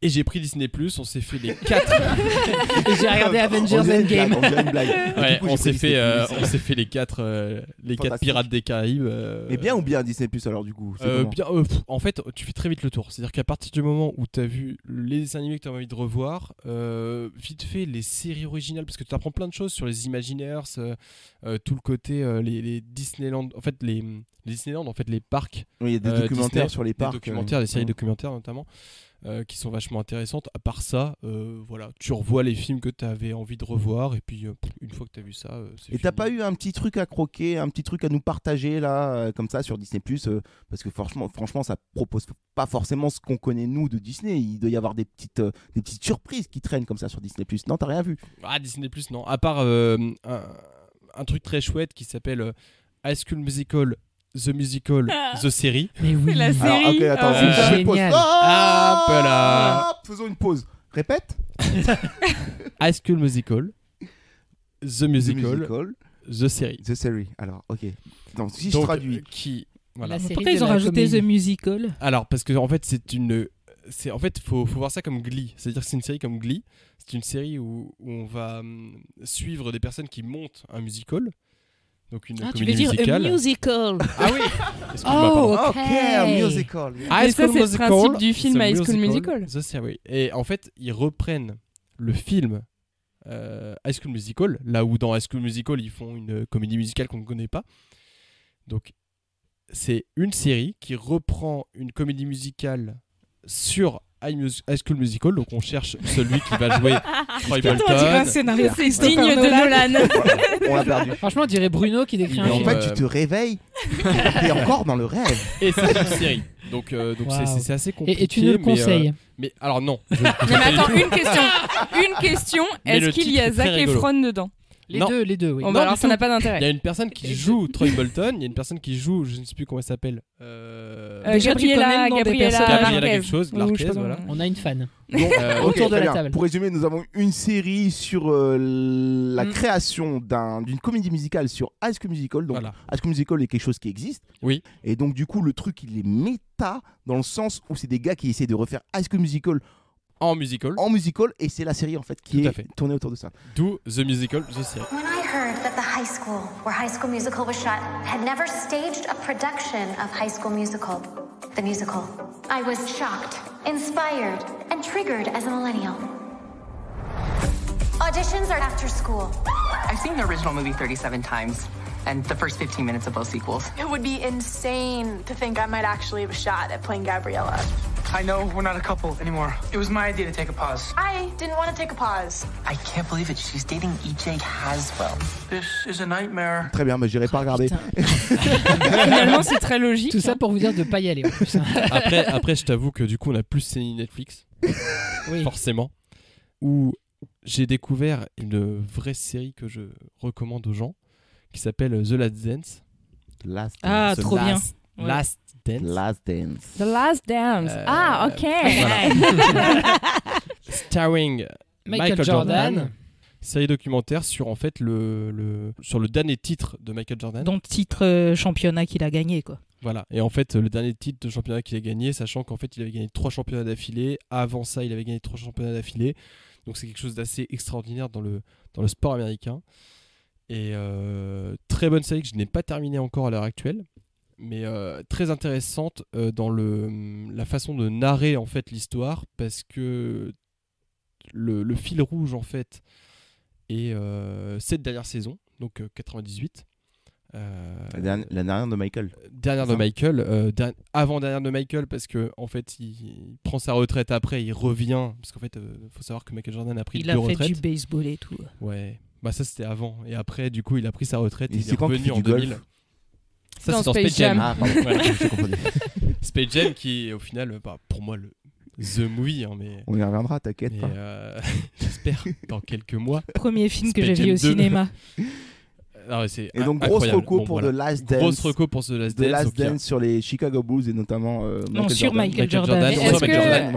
Et j'ai pris Disney+, on s'est fait les 4... Et j'ai regardé Avengers Endgame. Ouais, on s'est fait les 4 Pirates des Caraïbes. Mais bien ou bien Disney+, alors du coup bien, en fait, tu fais très vite le tour. C'est-à-dire qu'à partir du moment où tu as vu les dessins animés que tu as envie de revoir, vite fait les séries originales, parce que tu apprends plein de choses sur les Imagineers, tout le côté, les Disneyland, en fait les Disneyland, en fait les parcs. Oui, il y a des documentaires Disney, sur les parcs. Des documentaires, des séries documentaires notamment. Qui sont vachement intéressantes. À part ça, voilà, tu revois les films que tu avais envie de revoir et puis une fois que tu as vu ça, c'est fini. Et t'as pas eu un petit truc à croquer, un petit truc à nous partager là, comme ça sur Disney+, parce que franchement, ça propose pas forcément ce qu'on connaît nous de Disney. Il doit y avoir des petites surprises qui traînent comme ça sur Disney+. Non, t'as rien vu? Ah, Disney+, non. À part un truc très chouette qui s'appelle High School Musical. The Musical, The Série. Mais oui, la série. Alors, ok, attends, c'est génial. Faisons une pause. Répète. High School Musical, The Musical, The Série. The Série. Alors, ok. Donc, si je traduis. Voilà. Pourquoi ils ont rajouté The Musical? Alors, parce que en fait, faut voir ça comme Glee. C'est-à-dire que c'est une série comme Glee. C'est une série où on va suivre des personnes qui montent un musical. Donc une comédie musicale. Tu veux dire a musical? Ah oui. Excuse-moi, ok, un musical. Mais ça, c'est le principe du film High School Musical. Oui. Et en fait, ils reprennent le film High School Musical, là où dans High School Musical, ils font une comédie musicale qu'on ne connaît pas. Donc, c'est une série qui reprend une comédie musicale sur High School Musical, donc on cherche celui qui va jouer Troy Bolton. C'est digne de Nolan. On l'a perdu. Franchement, on dirait Bruno qui décrit un en film. fait, tu te réveilles, t'es encore dans le rêve. Et c'est une série. Donc Wow. c'est assez compliqué. Et tu nous le conseilles. Mais alors non. Mais attends, une question. Est-ce qu'il y a Zac Efron dedans? Les deux, oui. Bon, bah alors ça n'a pas d'intérêt. Il y a une personne qui joue Troy Bolton, il y a une personne qui joue, je ne sais plus comment elle s'appelle. Gabriella quelque chose, Larquez, voilà. On a une fan. Donc, autour de la table. Pour résumer, nous avons une série sur la création d'une comédie musicale sur High School Musical. Donc, voilà. High School Musical est quelque chose qui existe. Oui. Et donc, du coup, le truc, il est méta dans le sens où c'est des gars qui essaient de refaire High School Musical en musical, et c'est la série en fait qui est tournée autour de ça. D'où The Musical, The Série. When I heard that the high school where High School Musical was shot had never staged a production of High School Musical, the musical, I was shocked, inspired, and triggered as a millennial. Auditions are after school. I've seen the original movie 37 times, and the first 15 minutes of both sequels. It would be insane to think I might actually have a shot at playing Gabriella. I know we're not a couple anymore. It was my idea to take a pause. I didn't want to take a pause. I can't believe it. She's dating E.J. Haswell. This is a nightmare. Très bien, mais j'irai pas regarder. Finalement, c'est très logique. Tout ça pour vous dire de pas y aller en plus. Après, je t'avoue que du coup, on a plus série Netflix. Oui. Forcément. Où j'ai découvert une vraie série que je recommande aux gens qui s'appelle The Last Dance. Trop bien. Last Dance. The Last Dance. Ok. Voilà. Starring Michael Jordan. Série documentaire sur en fait sur le dernier titre de Michael Jordan. Donc titre championnat qu'il a gagné quoi. Voilà. Et en fait le dernier titre de championnat qu'il a gagné, sachant qu'en fait il avait gagné 3 championnats d'affilée. Avant ça il avait gagné 3 championnats d'affilée. Donc c'est quelque chose d'assez extraordinaire dans le sport américain. Et très bonne série que je n'ai pas terminée encore à l'heure actuelle. Mais très intéressante dans la façon de narrer en fait l'histoire, parce que le fil rouge en fait est cette dernière saison, donc 98. La dernière de Michael. Avant-dernière de Michael, parce que en fait il prend sa retraite après, il revient, parce qu'en fait faut savoir que Michael Jordan a pris 2 retraites. Il a fait du baseball et tout. Ouais, bah ça c'était avant, et après du coup il a pris sa retraite et il est quand revenu en 2000. Ça, dans c'est dans Space Jam. Ah, pardon, j'ai compris. Space Jam qui est au final, pour moi, The Movie. Hein, mais, on y reviendra, t'inquiète pas. J'espère, dans quelques mois. Premier film que Space j'ai vu Jam au 2. cinéma. Et donc grosse reco pour The Last Dance. Grosse reco pour The Last Dance. The Last Dance sur les Chicago Bulls et notamment Michael Jordan.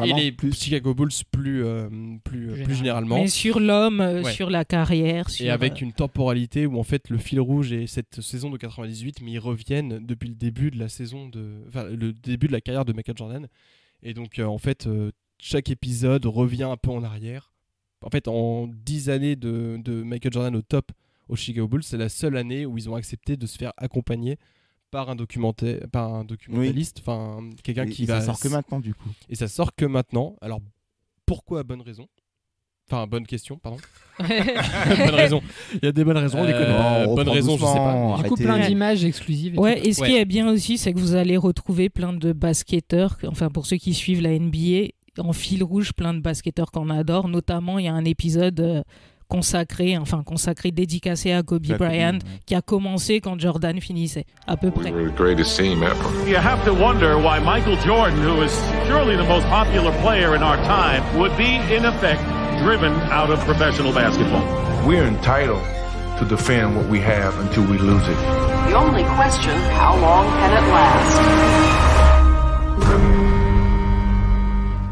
Et les Chicago Bulls plus généralement. Mais sur l'homme, sur la carrière. Et avec une temporalité où en fait le fil rouge est cette saison de 98, mais ils reviennent depuis le début de la le début de la carrière de Michael Jordan. Et donc en fait chaque épisode revient un peu en arrière. En fait en 10 années de Michael Jordan au top aux Chicago Bulls, c'est la seule année où ils ont accepté de se faire accompagner par un documentaliste, enfin quelqu'un qui va. Ça sort que maintenant du coup. Et ça sort que maintenant. Alors pourquoi? Bonne raison. Enfin bonne question, pardon. Bonne raison. Il y a des bonnes raisons, on les connaît. Bonne raison, je sais pas. Du coup, plein d'images exclusives. Et ce qui est bien aussi, c'est que vous allez retrouver plein de basketteurs. Enfin pour ceux qui suivent la NBA, en fil rouge, plein de basketteurs qu'on adore. Notamment, il y a un épisode consacré, dédicacé à Kobe Bryant, qui a commencé quand Jordan finissait, à peu près. You have to wonder why Michael Jordan, who is surely the most popular player in our time, would be, in effect, driven out of professional basketball. We're entitled to defend what we have until we lose it. The only question, how long can it last?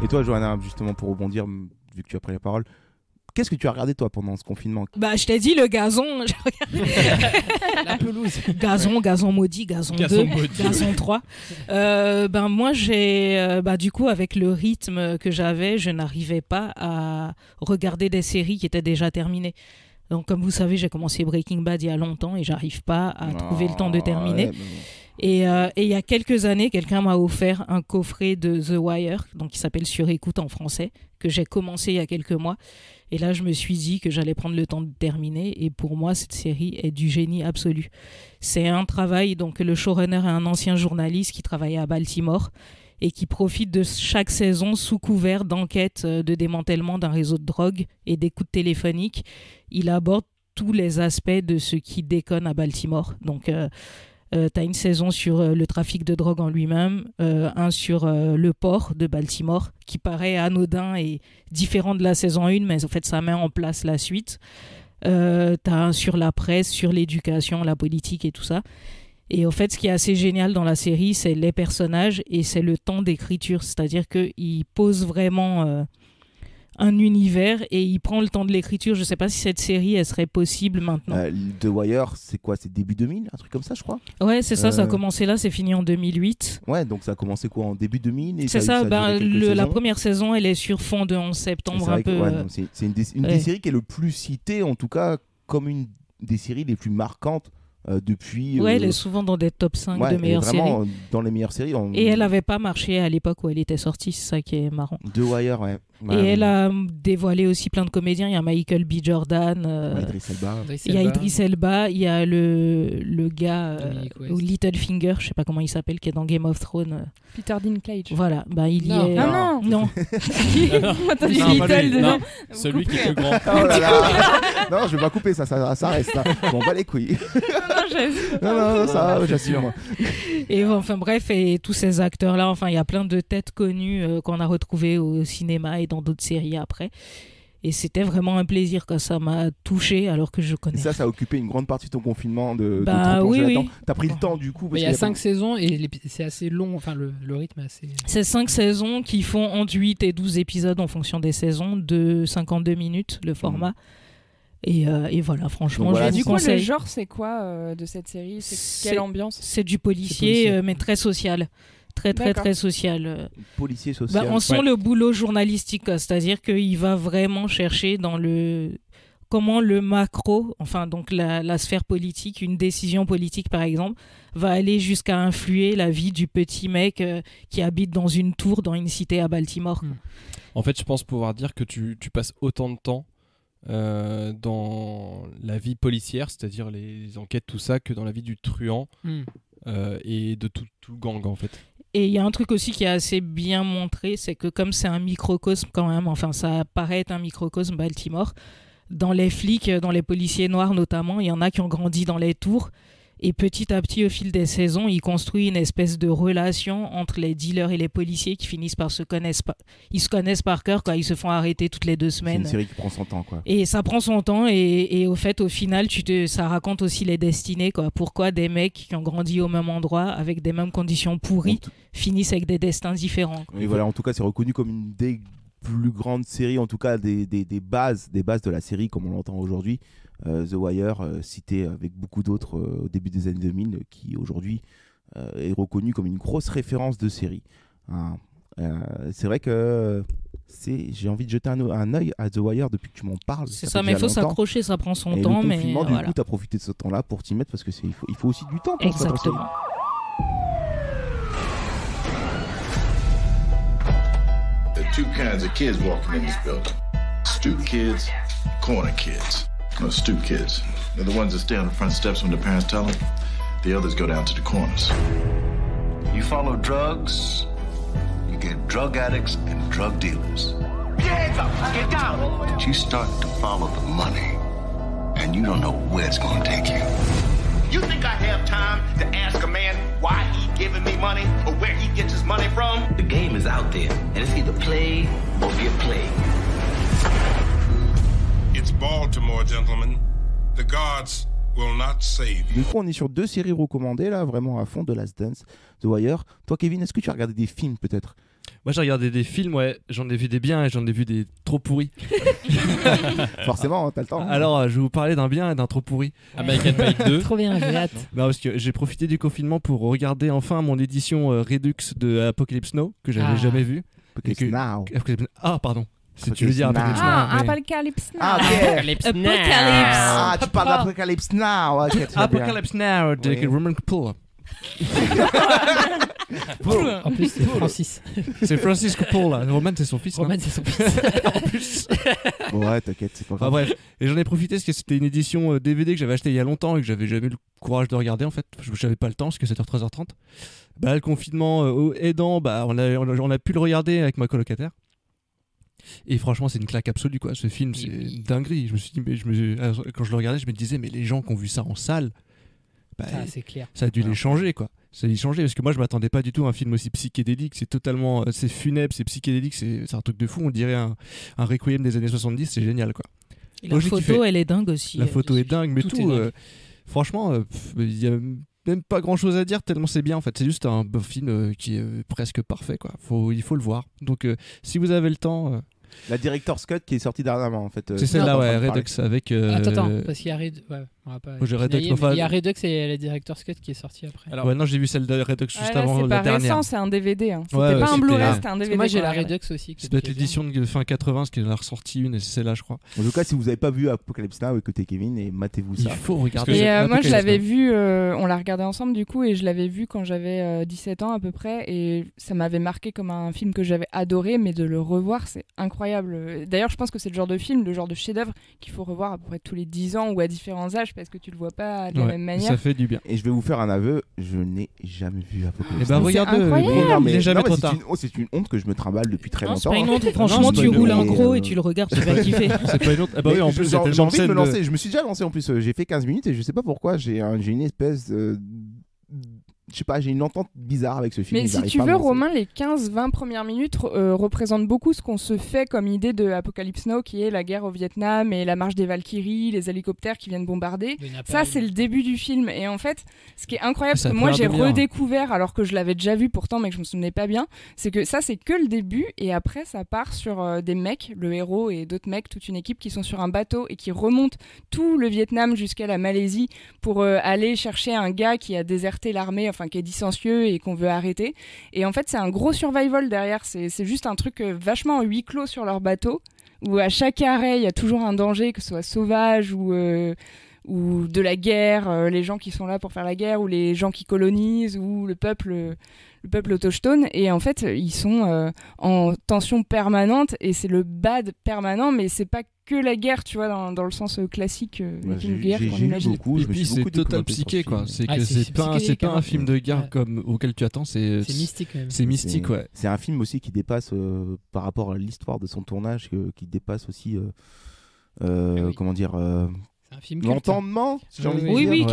Et toi, Johanna, justement, pour rebondir, vu que tu as pris la parole, qu'est-ce que tu as regardé toi pendant ce confinement? Je t'ai dit le gazon, j'ai regardé. La pelouse. Gazon maudit, gazon 2, gazon 3. Moi j'ai du coup avec le rythme que j'avais, je n'arrivais pas à regarder des séries qui étaient déjà terminées. Donc comme vous savez, j'ai commencé Breaking Bad il y a longtemps et j'arrive pas à trouver le temps de terminer. Ouais, Et il y a quelques années, quelqu'un m'a offert un coffret de The Wire, donc qui s'appelle Sur écoute en français, que j'ai commencé il y a quelques mois. Et là, je me suis dit que j'allais prendre le temps de terminer. Et pour moi, cette série est du génie absolu. C'est un travail, donc le showrunner est un ancien journaliste qui travaillait à Baltimore et qui profite de chaque saison sous couvert d'enquêtes de démantèlement d'un réseau de drogue et d'écoute téléphonique. Il aborde tous les aspects de ce qui déconne à Baltimore. Donc, t'as une saison sur le trafic de drogue en lui-même, un sur le port de Baltimore, qui paraît anodin et différent de la saison 1, mais en fait ça met en place la suite. T'as un sur la presse, sur l'éducation, la politique et tout ça. Et en fait, ce qui est assez génial dans la série, c'est les personnages et c'est le temps d'écriture. C'est-à-dire qu'il pose vraiment un univers et il prend le temps de l'écriture. Je sais pas si cette série elle serait possible maintenant. The Wire, c'est quoi? C'est début 2000, un truc comme ça, je crois. Ouais, c'est ça. Ça a commencé là, c'est fini en 2008. Ouais, donc ça a commencé quoi, en début 2000 et c'est ça. La première saison, elle est sur fond de 11 septembre un peu. C'est une des séries qui est le plus citée, en tout cas, comme une des séries les plus marquantes. Depuis. Ouais, elle est souvent dans des top 5 de meilleures vraiment, séries. Dans les meilleures séries. Et elle n'avait pas marché à l'époque où elle était sortie, c'est ça qui est marrant. The Wire, ouais. Et elle a dévoilé aussi plein de comédiens. Il y a Michael B. Jordan, il y a Idris Elba, il y a le gars Littlefinger, je sais pas comment il s'appelle, qui est dans Game of Thrones. Peter Dinklage. Voilà, il y est. Ah non. T'as dit Little dedans. Celui qui est plus grand. Oh là là. Non, je vais pas couper ça reste là. Bon, bah les couilles. Non, ça, j'assure. Et enfin bref, et tous ces acteurs-là, enfin il y a plein de têtes connues qu'on a retrouvées au cinéma et dans d'autres séries après. Et c'était vraiment un plaisir quand ça m'a touché alors que je connais. Et ça a occupé une grande partie de ton confinement de oui. là-dedans. T'as pris le temps du coup. Il y a 5 saisons et c'est assez long, enfin le rythme est assez. C'est 5 saisons qui font entre 8 et 12 épisodes en fonction des saisons, de 52 minutes le format. Et voilà, franchement, je vous conseille. Le genre, c'est quoi de cette série? C'est quelle ambiance? C'est du policier, mais très social. Très social. Policier social. On sent le boulot journalistique, c'est-à-dire qu'il va vraiment chercher dans comment le macro, enfin donc la sphère politique, une décision politique par exemple, va aller jusqu'à influer la vie du petit mec qui habite dans une tour dans une cité à Baltimore. En fait, je pense pouvoir dire que tu passes autant de temps dans la vie policière, c'est-à-dire les enquêtes, tout ça, que dans la vie du truand et de tout le gang en fait. Et il y a un truc aussi qui est assez bien montré, c'est que comme c'est un microcosme quand même, enfin ça paraît être un microcosme Baltimore, dans les flics, dans les policiers noirs notamment, il y en a qui ont grandi dans les tours Et petit à petit, au fil des saisons, il construit une espèce de relation entre les dealers et les policiers qui finissent par se connaître. Ils se connaissent par cœur quand ils se font arrêter toutes les 2 semaines. C'est une série qui prend son temps, quoi. Et ça prend son temps et au fait, au final, ça raconte aussi les destinées, quoi. Pourquoi des mecs qui ont grandi au même endroit, avec des mêmes conditions pourries, finissent avec des destins différents, quoi. Et voilà, en tout cas, c'est reconnu comme une des plus grandes séries, en tout cas des bases de la série comme on l'entend aujourd'hui. The Wire, cité avec beaucoup d'autres au début des années 2000, qui aujourd'hui est reconnu comme une grosse référence de série. C'est vrai que j'ai envie de jeter un œil à The Wire depuis que tu m'en parles. C'est ça, mais il faut s'accrocher, ça prend son temps. Le confinement, du coup, tu as profité de ce temps-là pour t'y mettre parce que il faut aussi du temps pour ça. Exactement. There are 2 kinds of kids walking in this building. Stoop kids, corner kids. No, stoop kids. They're the ones that stay on the front steps when their parents tell them. The others go down to the corners. You follow drugs, you get drug addicts and drug dealers. Get hands up! Get down! But you start to follow the money, and you don't know where it's gonna take you. You think I have time to ask a man why he giving me money or where he gets his money from? The game is out there, and it's either play or get played. It's Baltimore, gentlemen. The gods will not save you. Du coup, on est sur 2 séries recommandées, là, vraiment à fond, The Last Dance, The Wire. Toi, Kevin, est-ce que tu as regardé des films, peut-être? Moi, j'ai regardé des films, ouais. J'en ai vu des biens et j'en ai vu des trop pourris. Forcément, hein, t'as le temps. Alors, je vais vous parler d'un bien et d'un trop pourri. American Pie 2. Trop bien, j'ai hâte. Non, parce que j'ai profité du confinement pour regarder enfin mon édition Redux de Apocalypse Now, que j'avais jamais vue. Ah, pardon. Si tu veux dire Apocalypse Now. Apocalypse Now. Ah, ok. Apocalypse. Ah, tu parles d'Apocalypse Now. Okay, Apocalypse Now de Roman Coppola. En plus, c'est Francis. C'est Francis Coppola. Roman, c'est son fils. Roman, c'est son fils. En plus. Ouais, t'inquiète, c'est pas grave. Bref, et j'en ai profité parce que c'était une édition DVD que j'avais acheté il y a longtemps et que j'avais jamais eu le courage de regarder en fait. J'avais pas le temps parce que c'était 3h30. Bah, le confinement aidant, bah, on a pu le regarder avec ma colocataire. Et franchement, c'est une claque absolue, quoi. Ce film, c'est une dinguerie. Je me suis dit, quand je le regardais, je me disais, mais les gens qui ont vu ça en salle, bah, c'est clair. Ça a dû les changer, quoi. Ça a dû changer parce que moi, je m'attendais pas du tout à un film aussi psychédélique. C'est totalement, c'est funèbre, c'est psychédélique, c'est un truc de fou. On dirait un requiem des années 70. C'est génial, quoi. Et la photo, elle est dingue aussi. La photo est dingue, mais tout. Franchement, il y a même pas grand chose à dire tellement c'est bien en fait. C'est juste un film qui est presque parfait, quoi. Il faut le voir. Donc si vous avez le temps. La Director's Cut qui est sortie dernièrement en fait. C'est celle-là, ouais, Redux avec. Attends, parce qu'il y a Redux. Ouais, on va pas. Il y a Redux et la Director's Cut qui est sortie après. Alors, ouais, non, j'ai vu celle de Redux juste avant la dernière. C'est pas récent, c'est un DVD. Hein. C'était ouais, pas un Blu-ray, c'était un DVD. Moi j'ai la Redux aussi. C'est peut-être l'édition de fin 80, parce qu'elle en a ressorti une et c'est celle-là, je crois. En tout cas, si vous n'avez pas vu Apocalypse Now, écoutez Kevin et matez-vous ça. Il faut regarder. Et moi je l'avais vu, on l'a regardé ensemble du coup, et je l'avais vu quand j'avais 17 ans à peu près, et ça m'avait marqué comme un film que j'avais adoré, mais de le revoir, c'est incroyable. D'ailleurs, je pense que c'est le genre de film, le genre de chef-d'œuvre qu'il faut revoir à peu près tous les 10 ans ou à différents âges parce que tu le vois pas de la même manière. Ça fait du bien. Et je vais vous faire un aveu, je n'ai jamais vu Apocalypse. Et bah regarde, il est jamais trop tard. C'est une honte que je me trimballe depuis très longtemps. C'est pas une honte, franchement, tu roules un gros et tu le regardes, tu vas kiffer. C'est pas une honte. Bah oui, en plus, j'ai envie de me lancer. Je me suis déjà lancé en plus. J'ai fait 15 minutes et je sais pas pourquoi. J'ai une espèce. Je sais pas, j'ai une entente bizarre avec ce film. Mais si tu veux, Romain, les 15-20 premières minutes représentent beaucoup ce qu'on se fait comme idée de Apocalypse Now, qui est la guerre au Vietnam et la marche des Valkyries, les hélicoptères qui viennent bombarder. Ça, c'est le début du film. Et en fait, ce qui est incroyable, parce que moi, j'ai redécouvert, alors que je l'avais déjà vu pourtant, mais que je me souvenais pas bien, c'est que ça, c'est que le début. Et après, ça part sur des mecs, le héros et d'autres mecs, toute une équipe qui sont sur un bateau et qui remontent tout le Vietnam jusqu'à la Malaisie pour aller chercher un gars qui a déserté l'armée, enfin qui est licencieux et qu'on veut arrêter. Et en fait, c'est un gros survival derrière. C'est juste un truc vachement huis clos sur leur bateau, où à chaque arrêt, il y a toujours un danger, que ce soit sauvage ou de la guerre, les gens qui sont là pour faire la guerre, ou les gens qui colonisent, ou le peuple autochtone. Et en fait, ils sont en tension permanente, et c'est le bad permanent, mais c'est pas que la guerre, tu vois, dans le sens classique d'une guerre qu'on imagine. Et puis c'est total psyché, quoi. C'est que c'est pas un film de guerre comme auquel tu attends. C'est mystique, quand même. C'est mystique, ouais. C'est un film aussi qui dépasse par rapport à l'histoire de son tournage, qui dépasse aussi comment dire. C'est un film culte. L'entendement, qui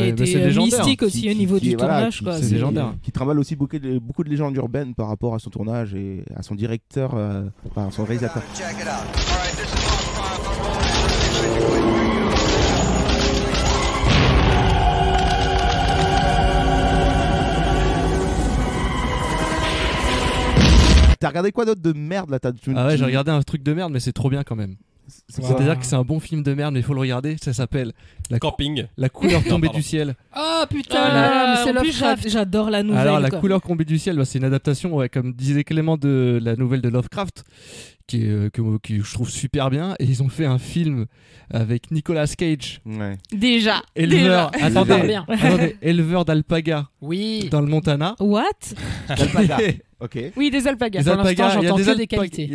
était mystique aussi au niveau du tournage. C'est légendaire. Qui trimballe aussi beaucoup de légendes urbaines par rapport à son tournage et à son directeur, à son réalisateur. T'as regardé quoi d'autre de merde là? Ah ouais, j'ai regardé un truc de merde, mais c'est trop bien quand même. C'est-à-dire que c'est un bon film de merde, mais il faut le regarder. Ça s'appelle Camping. La couleur tombée du ciel. Oh putain, mais c'est Lovecraft. J'adore la nouvelle. Alors, La couleur tombée du ciel, c'est une adaptation, comme disait Clément, de la nouvelle de Lovecraft, qui je trouve super bien. Et ils ont fait un film avec Nicolas Cage. Ouais. Déjà. Éleveur. Attendez, éleveur d'alpagas. Oui. Dans le Montana. What? D'alpagas. Ok. Oui, des alpagas. Des alpagas, j'entends il y a que des qualités.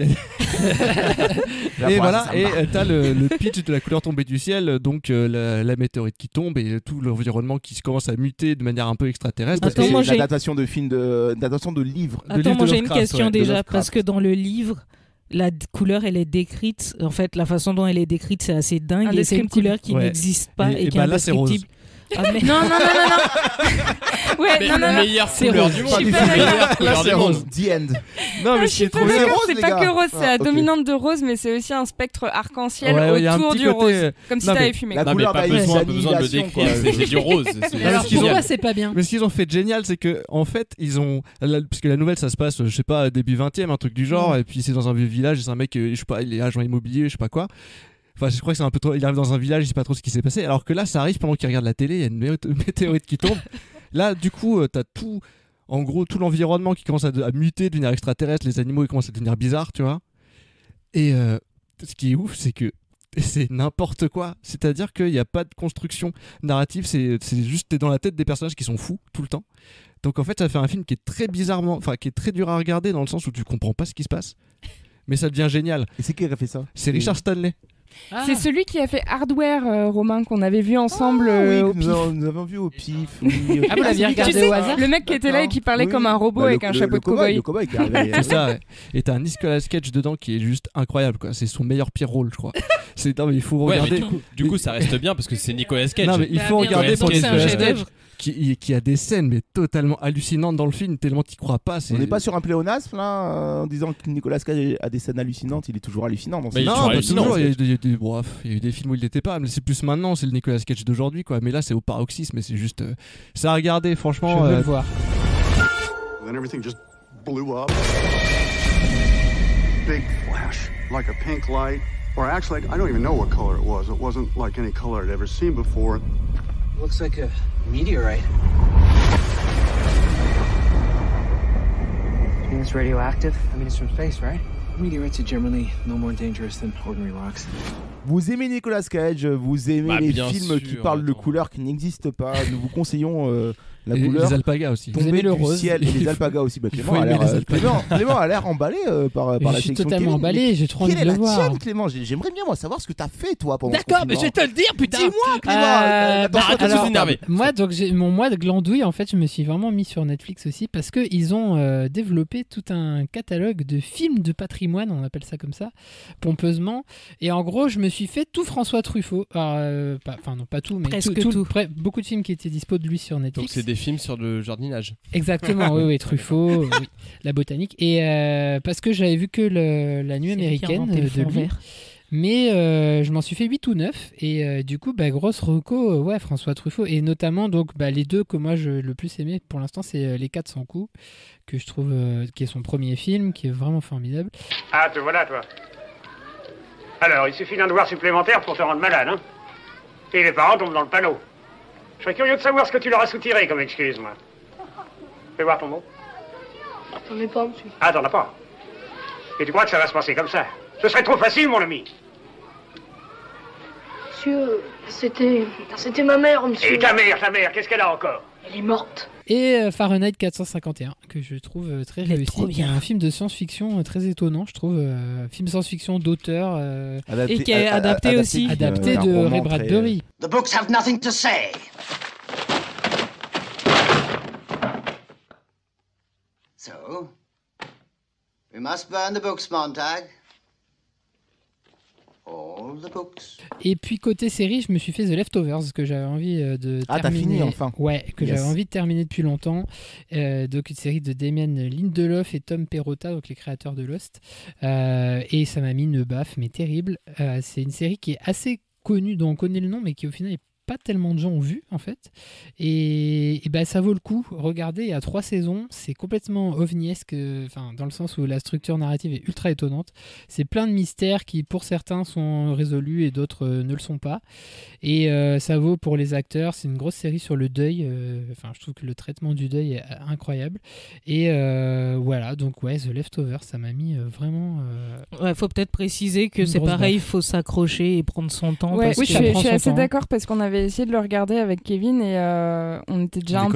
Et voilà, et t'as le pitch de La couleur tombée du ciel, donc la météorite qui tombe et tout l'environnement qui commence à muter de manière un peu extraterrestre. Attends, moi j'ai l'adaptation de film d'adaptation de livres. Attends, moi j'ai une question déjà parce que dans le livre, la couleur elle est décrite. En fait, la façon dont elle est décrite, c'est assez dingue et c'est une couleur qui n'existe pas et qui est indescriptible. Ah, mais... Non. Ouais, mais non. Meilleure couleur du monde. Là, c'est rose. The end. Non, mais c'est trop rose. C'est pas que rose, c'est la dominante de rose, mais c'est aussi un spectre arc-en-ciel autour du rose. Comme si t'avais fumé. La couleur, pas besoin de le décrire. C'est du rose. Alors pourquoi c'est pas bien? Mais ce qu'ils ont fait de génial, c'est que en fait, ils ont. Puisque la nouvelle, ça se passe, je sais pas, début 20e, un truc du genre, et puis c'est dans un vieux village, c'est un mec, je sais pas, il est agent immobilier, je sais pas quoi. Enfin, je crois que c'est un peu trop. Il arrive dans un village, il sait pas trop ce qui s'est passé. Alors que là, ça arrive pendant qu'il regarde la télé, il y a une météorite qui tombe. Là, du coup, t'as tout. En gros, tout l'environnement qui commence à muter, devenir extraterrestre, les animaux ils commencent à devenir bizarres, tu vois. Et ce qui est ouf, c'est que c'est n'importe quoi. C'est-à-dire qu'il n'y a pas de construction narrative, c'est juste t'es dans la tête des personnages qui sont fous tout le temps. Donc en fait, ça fait un film qui est très bizarrement. Enfin, qui est très dur à regarder dans le sens où tu comprends pas ce qui se passe. Mais ça devient génial. Et c'est qui a fait ça? C'est Richard Stanley. Ah. C'est celui qui a fait Hardware, Romain, qu'on avait vu ensemble au PIF. Nous avons vu au PIF. Oui. Ah, vous l'aviez regardé au hasard? Le mec qui était là et qui parlait comme un robot avec un chapeau de cow-boy. Le cow-boy qui arrivait. C'est ça, ouais. Et t'as un Nicolas Cage dedans qui est juste incroyable, quoi. C'est son meilleur pire rôle, je crois. Non, mais il faut regarder. Mais du coup, ça reste bien parce que c'est Nicolas Cage. Non, mais il faut regarder pour Nicolas Cage. Qui a des scènes mais totalement hallucinantes dans le film, tellement t'y crois pas. On n'est pas sur un pléonasme là, en disant que Nicolas Cage a des scènes hallucinantes, il est toujours hallucinant dans ce film. Non, toujours, il y a eu des films où il l'était pas, mais c'est plus maintenant, c'est le Nicolas Cage d'aujourd'hui, quoi. Mais là, c'est au paroxysme, mais c'est juste. Ça à regarder, franchement. Je veux le voir. Then everything just blew up. Big flash, like a pink light. Or actually, I don't even know what color it was. It wasn't like any color I'd ever seen before. Looks like a meteorite. You mean it's radioactive? I mean, it's from space, right? Meteorites are generally no more dangerous than ordinary rocks. Vous aimez Nicolas Cage, vous aimez les films qui parlent de couleurs qui n'existent pas. Nous vous conseillons la couleur. Les alpagas aussi. Vous aimez le rose. Ciel et les alpagas aussi. Clément a l'air emballé par la section. Je suis totalement emballé, j'ai trop envie de le voir. Quelle est la tienne, Clément? J'aimerais bien moi savoir ce que t'as fait toi pendant ce D'accord, mais je vais te le dire, putain. Dis-moi, Clément. Arrête de t'énerver. Moi, donc mon mois de glandouille, en fait, je me suis vraiment mis sur Netflix aussi parce que ils ont développé tout un catalogue de films de patrimoine, on appelle ça comme ça, pompeusement. Et en gros, je me suis fait tout François Truffaut. Enfin non, pas tout, mais presque tout. Beaucoup de films qui étaient dispo de lui sur Netflix. Donc c'est des films sur le jardinage. Exactement, oui, Truffaut, oui, la botanique. Et parce que j'avais vu que la nuit américaine de lui. Mais je m'en suis fait 8 ou 9 et du coup grosse reco François Truffaut et notamment donc les deux que moi je le plus aimé pour l'instant c'est Les 400 coups que je trouve qui est son premier film qui est vraiment formidable. Ah te voilà toi. Alors il suffit d'un devoir supplémentaire pour te rendre malade hein. Et les parents tombent dans le panneau. Je serais curieux de savoir ce que tu leur as soutiré comme excuse moi. Fais voir ton mot. J'en ai pas monsieur. Ah t'en as pas. Et tu crois que ça va se passer comme ça? Ce serait trop facile, mon ami. Monsieur, c'était ma mère, monsieur. Et ta mère, qu'est-ce qu'elle a encore? Elle est morte. Et Fahrenheit 451, que je trouve très réussi. Qui est un film de science-fiction très étonnant, je trouve. Film science-fiction d'auteur. Et qui est adapté aussi. Adapté de Ray Bradbury. The books have nothing to say. So, we must burn the books, Montag. All's Et puis côté série, je me suis fait The Leftovers que j'avais envie de terminer. T'as fini enfin. Ouais, que j'avais envie de terminer depuis longtemps. Donc une série de Damien Lindelof et Tom Perrotta, donc les créateurs de Lost. Et ça m'a mis une baffe, mais terrible. C'est une série qui est assez connue, dont on connaît le nom, mais qui au final est pas tellement de gens ont vu en fait, et bah, ça vaut le coup. Regardez, il y a 3 saisons, c'est complètement ovniesque, dans le sens où la structure narrative est ultra étonnante. C'est plein de mystères qui pour certains sont résolus et d'autres ne le sont pas, et ça vaut pour les acteurs. C'est une grosse série sur le deuil, je trouve que le traitement du deuil est incroyable, et voilà, donc ouais, The Leftovers, ça m'a mis vraiment ouais, faut peut-être préciser que c'est pareil, il faut s'accrocher et prendre son temps. Ouais, parce je suis assez d'accord, parce qu'on avait essayé de le regarder avec Kevin et on était déjà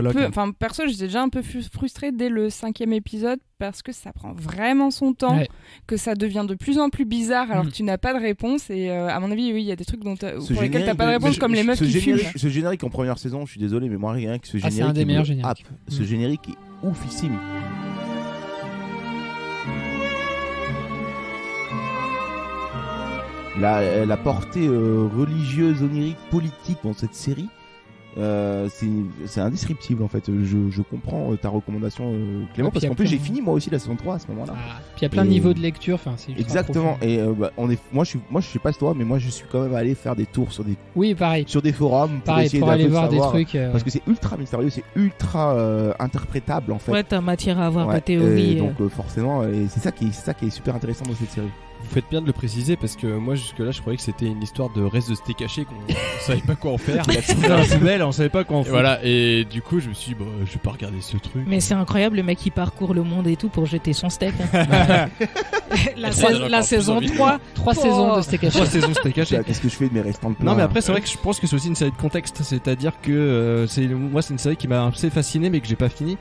perso j'étais déjà un peu frustrée dès le 5e épisode parce que ça prend vraiment son temps, que ça devient de plus en plus bizarre alors que tu n'as pas de réponse, et à mon avis oui, il y a des trucs pour lesquels tu n'as pas de réponse, comme les meufs qui fument. Ce générique en première saison, je suis désolé mais moi rien que ce générique, c'est un des meilleurs génériques. Ce générique est oufissime. La portée religieuse, onirique, politique dans cette série, c'est indescriptible en fait. Je comprends ta recommandation, Clément, parce qu'en plus j'ai fini moi aussi la saison 3 à ce moment-là. Puis il y a plein de niveaux de lecture, c'est exactement. Et moi je sais pas toi, mais moi je suis quand même allé faire des tours sur des sur des forums pour essayer pour aller voir savoir, des trucs parce que c'est ultra mystérieux, c'est ultra interprétable en fait. Ouais, t'as matière à avoir des théories. Donc forcément, et c'est ça qui est super intéressant dans cette série. Vous faites bien de le préciser, parce que moi jusque-là je croyais que c'était une histoire de reste de steak haché qu'on savait pas quoi en faire. On savait pas quoi en faire. Voilà, et du coup je me suis dit je vais pas regarder ce truc. Mais c'est incroyable, le mec qui parcourt le monde et tout pour jeter son steak. Hein. la saison 3. 3 saisons de steak haché. 3 saisons de steak haché. Qu'est-ce que je fais de mes restants de plats? Non mais après c'est vrai que je pense que c'est aussi une série de contexte, c'est-à-dire que moi c'est une série qui m'a assez fasciné mais que j'ai pas fini.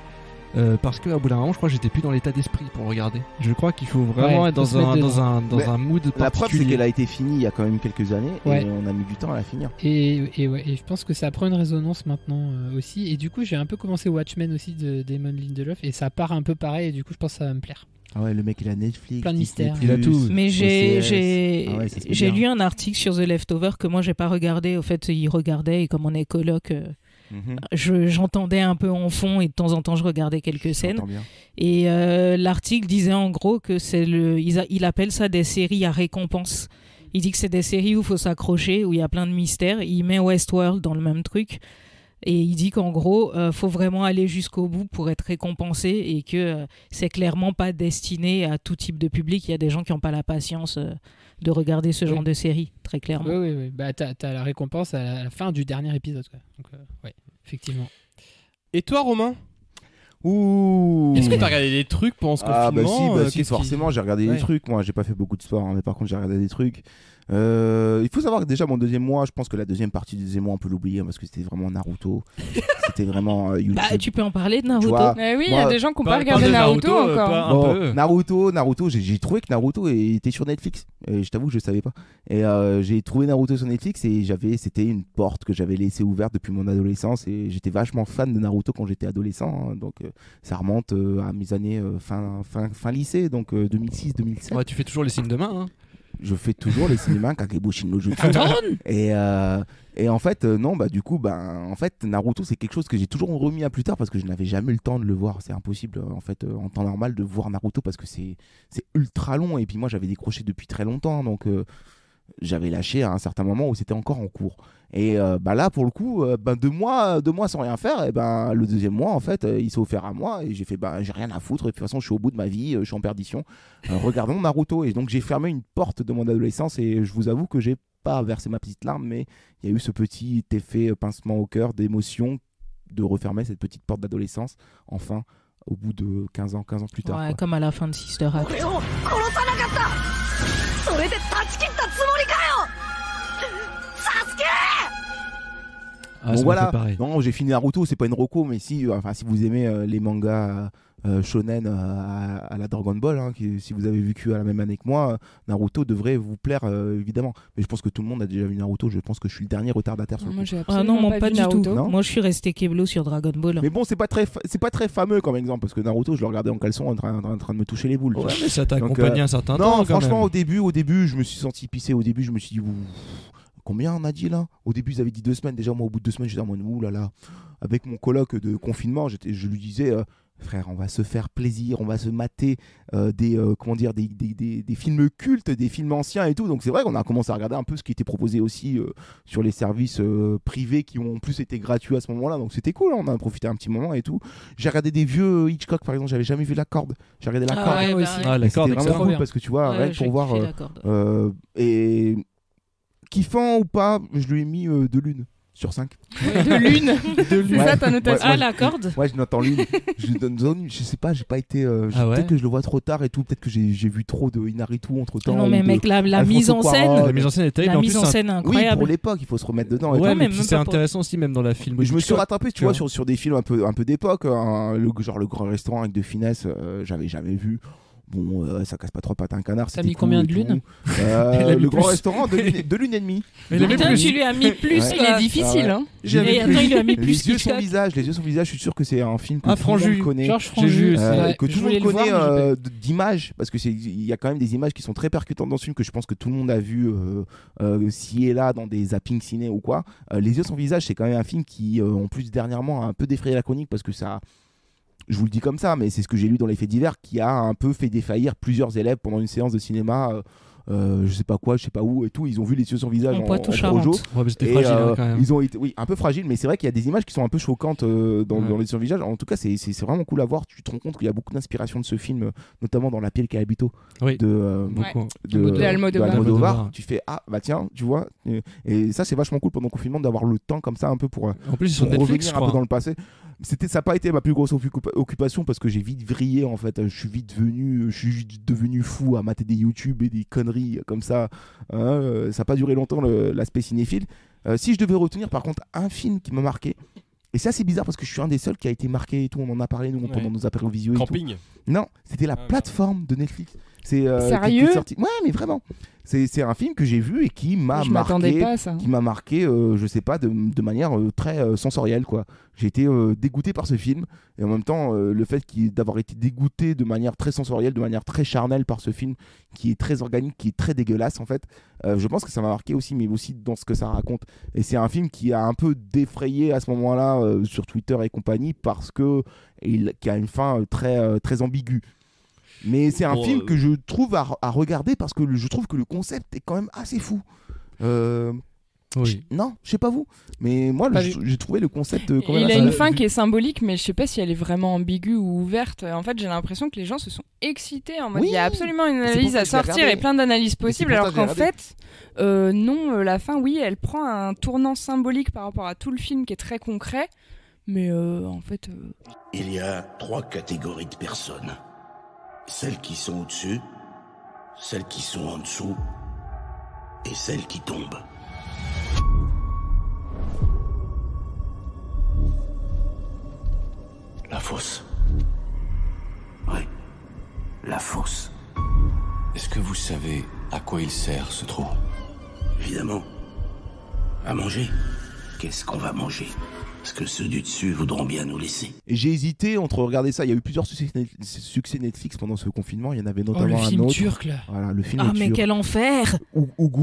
Parce qu'à bout d'un moment, je crois que j'étais plus dans l'état d'esprit pour regarder. Je crois qu'il faut vraiment être dans un mood particulier. La preuve, c'est qu'elle a été finie il y a quand même quelques années et on a mis du temps à la finir. Et je pense que ça prend une résonance maintenant aussi. Et du coup, j'ai un peu commencé Watchmen aussi de Damon Lindelof et ça part un peu pareil. Et du coup, je pense que ça va me plaire. Ah ouais, le mec il a Netflix, plein de mystères. Il a tout. Mais j'ai lu un article sur The Leftover que moi j'ai pas regardé. Au fait, il regardait et comme on est coloc. J'entendais un peu en fond et de temps en temps je regardais quelques scènes et l'article disait en gros que il appelle ça des séries à récompense. Il dit que c'est des séries où il faut s'accrocher, où il y a plein de mystères. Il met Westworld dans le même truc et il dit qu'en gros faut vraiment aller jusqu'au bout pour être récompensé et que c'est clairement pas destiné à tout type de public. Il y a des gens qui n'ont pas la patience de regarder ce genre de série, très clairement. Oui. Bah, t'as la récompense à la fin du dernier épisode, quoi. Donc, ouais, effectivement. Et toi, Romain? Est-ce que t'as regardé des trucs pendant ce confinement? Bah si, forcément, j'ai regardé des trucs. Moi, j'ai pas fait beaucoup de sport, mais par contre, j'ai regardé des trucs. Il faut savoir que déjà mon deuxième mois, je pense que la deuxième partie du deuxième mois on peut l'oublier parce que c'était vraiment Naruto. C'était vraiment YouTube. Bah tu peux en parler de Naruto. Oui, il y a des gens qui n'ont pas regardé Naruto encore. Naruto, j'ai trouvé que Naruto était sur Netflix. Et je t'avoue que je savais pas. Et j'ai trouvé Naruto sur Netflix et c'était une porte que j'avais laissée ouverte depuis mon adolescence et j'étais vachement fan de Naruto quand j'étais adolescent. Hein, donc ça remonte à mes années fin lycée, donc 2006-2007. Ouais, tu fais toujours les signes de main. Hein. Je fais toujours les cinémas Kakebushin no Jutsu. Et en fait du coup en fait Naruto c'est quelque chose que j'ai toujours remis à plus tard parce que je n'avais jamais eu le temps de le voir. C'est impossible en fait en temps normal de voir Naruto parce que c'est ultra long et puis moi j'avais décroché depuis très longtemps donc j'avais lâché à un certain moment où c'était encore en cours. Et là pour le coup 2 mois sans rien faire, et le deuxième mois en fait il s'est offert à moi et j'ai fait j'ai rien à foutre et de toute façon je suis au bout de ma vie, je suis en perdition, regardons Naruto. Et donc j'ai fermé une porte de mon adolescence et je vous avoue que j'ai pas versé ma petite larme, mais il y a eu ce petit effet pincement au cœur d'émotion de refermer cette petite porte d'adolescence enfin au bout de 15 ans plus tard. Ouais, comme à la fin de Sister Act. Bon voilà, non, j'ai fini Naruto, c'est pas une reco, mais si vous aimez les mangas shonen à la Dragon Ball, hein, si vous avez vécu à la même année que moi, Naruto devrait vous plaire évidemment. Mais je pense que tout le monde a déjà vu Naruto. Je pense que je suis le dernier retardataire sur le coup. Non, pas du tout. Moi, je suis resté Keblo sur Dragon Ball. Mais bon, c'est pas très fameux comme exemple parce que Naruto, je le regardais en caleçon en train de me toucher les boules. Ouais, mais ça t'a accompagné un certain temps. Non, franchement, au début, je me suis senti pisser. Au début, je me suis dit, combien on a dit là? Au début, ils avaient dit 2 semaines. Déjà, moi, au bout de 2 semaines, j'étais en mode, oulala. Avec mon coloc de confinement, je lui disais, frère, on va se faire plaisir, on va se mater des films cultes, des films anciens et tout. Donc, c'est vrai qu'on a commencé à regarder un peu ce qui était proposé aussi sur les services privés qui ont en plus été gratuits à ce moment-là. Donc, c'était cool, hein, on a profité un petit moment et tout. J'ai regardé des vieux Hitchcock, par exemple, j'avais jamais vu La Corde. J'ai regardé La Corde. Ouais, aussi. La Corde, c'était vraiment cool parce que tu vois, rien que pour voir. Et kiffant ou pas, je lui ai mis 2 lunes sur 5. Ouais, de lune. C'est ça ta notation. La Corde. Ouais, je note en lune. Je sais pas, j'ai pas été. Peut-être que je le vois trop tard et tout. Peut-être que j'ai vu trop de Inaritu entre temps. Non, mais mec, la mise en scène. La mise en scène est terrible. La mise en scène incroyable. Oui, pour l'époque, il faut se remettre dedans. Ouais, mais c'est intéressant aussi, même dans la film. Je me suis rattrapé, tu vois, sur des films un peu d'époque. Genre Le Grand Restaurant avec De Finesse, j'avais jamais vu. Bon, ça casse pas trop pattes à un canard. T'as mis combien de lunes? Le Grand Restaurant, 2 lunes et demie. Putain, tu lui as mis plus. Il est difficile, hein. Il lui a mis plus. Les yeux sans visage, je suis sûr que c'est un film que tout le monde connaît. Georges Franju, que tout le monde connaît d'images, parce que il y a quand même des images qui sont très percutantes dans ce film que je pense que tout le monde a vu ci et là dans des zappings ciné ou quoi. Les yeux sans visage, c'est quand même un film qui, en plus dernièrement, a un peu défrayé la chronique parce que ça. Je vous le dis comme ça, mais c'est ce que j'ai lu dans les faits divers qui a un peu fait défaillir plusieurs élèves pendant une séance de cinéma. Je sais pas quoi, je sais pas où et tout. Ils ont vu les yeux sans visage en projo. Ouais, mais c'était fragile quand même. Ils ont été, un peu fragile, mais c'est vrai qu'il y a des images qui sont un peu choquantes dans les yeux sans visage. En tout cas, c'est vraiment cool à voir. Tu te rends compte qu'il y a beaucoup d'inspiration de ce film, notamment dans La piel qui habito de Almodovar. Tu fais tiens, tu vois. Et ça, c'est vachement cool pendant le confinement d'avoir le temps comme ça un peu pour en plus, sur Netflix, revenir un peu dans le passé. Ça n'a pas été ma plus grosse occupation parce que j'ai vite vrillé en fait. Je suis devenu fou à mater des YouTube et des conneries comme ça. Ça n'a pas duré longtemps l'aspect cinéphile. Si je devais retenir par contre un film qui m'a marqué, et c'est assez bizarre parce que je suis un des seuls qui a été marqué et tout, on en a parlé nous pendant nos apéros visio et Camping. tout. Non, c'était la plateforme de Netflix. Sérieux? Ouais, mais vraiment. C'est un film que j'ai vu et qui m'a marqué. Qui m'a marqué, je sais pas, de manière très sensorielle quoi. J'ai été dégoûté par ce film et en même temps le fait d'avoir été dégoûté de manière très sensorielle, de manière très charnelle par ce film qui est très organique, qui est très dégueulasse en fait. Je pense que ça m'a marqué aussi, mais aussi dans ce que ça raconte. Et c'est un film qui a un peu défrayé à ce moment-là sur Twitter et compagnie parce que qui a une fin très ambiguë. Mais c'est un film que je trouve à regarder parce que je trouve que le concept est quand même assez fou. Non, je sais pas vous, mais moi j'ai trouvé le concept. Il a une fin qui est symbolique, mais je sais pas si elle est vraiment ambiguë ou ouverte. En fait, j'ai l'impression que les gens se sont excités en mode il y a absolument une analyse à sortir et plein d'analyses possibles, alors qu'en fait, non, la fin, oui, elle prend un tournant symbolique par rapport à tout le film qui est très concret, mais en fait. Il y a 3 catégories de personnes. Celles qui sont au-dessus, celles qui sont en dessous et celles qui tombent. La fosse. Oui, la fosse. Est-ce que vous savez à quoi il sert ce trou? Évidemment. À manger. Qu'est-ce qu'on va manger? Parce que ceux du dessus voudront bien nous laisser. Et j'ai hésité entre regarder ça. Il y a eu plusieurs succès Netflix pendant ce confinement. Il y en avait notamment le film un autre. Turc là. Voilà, le film mais quel enfer!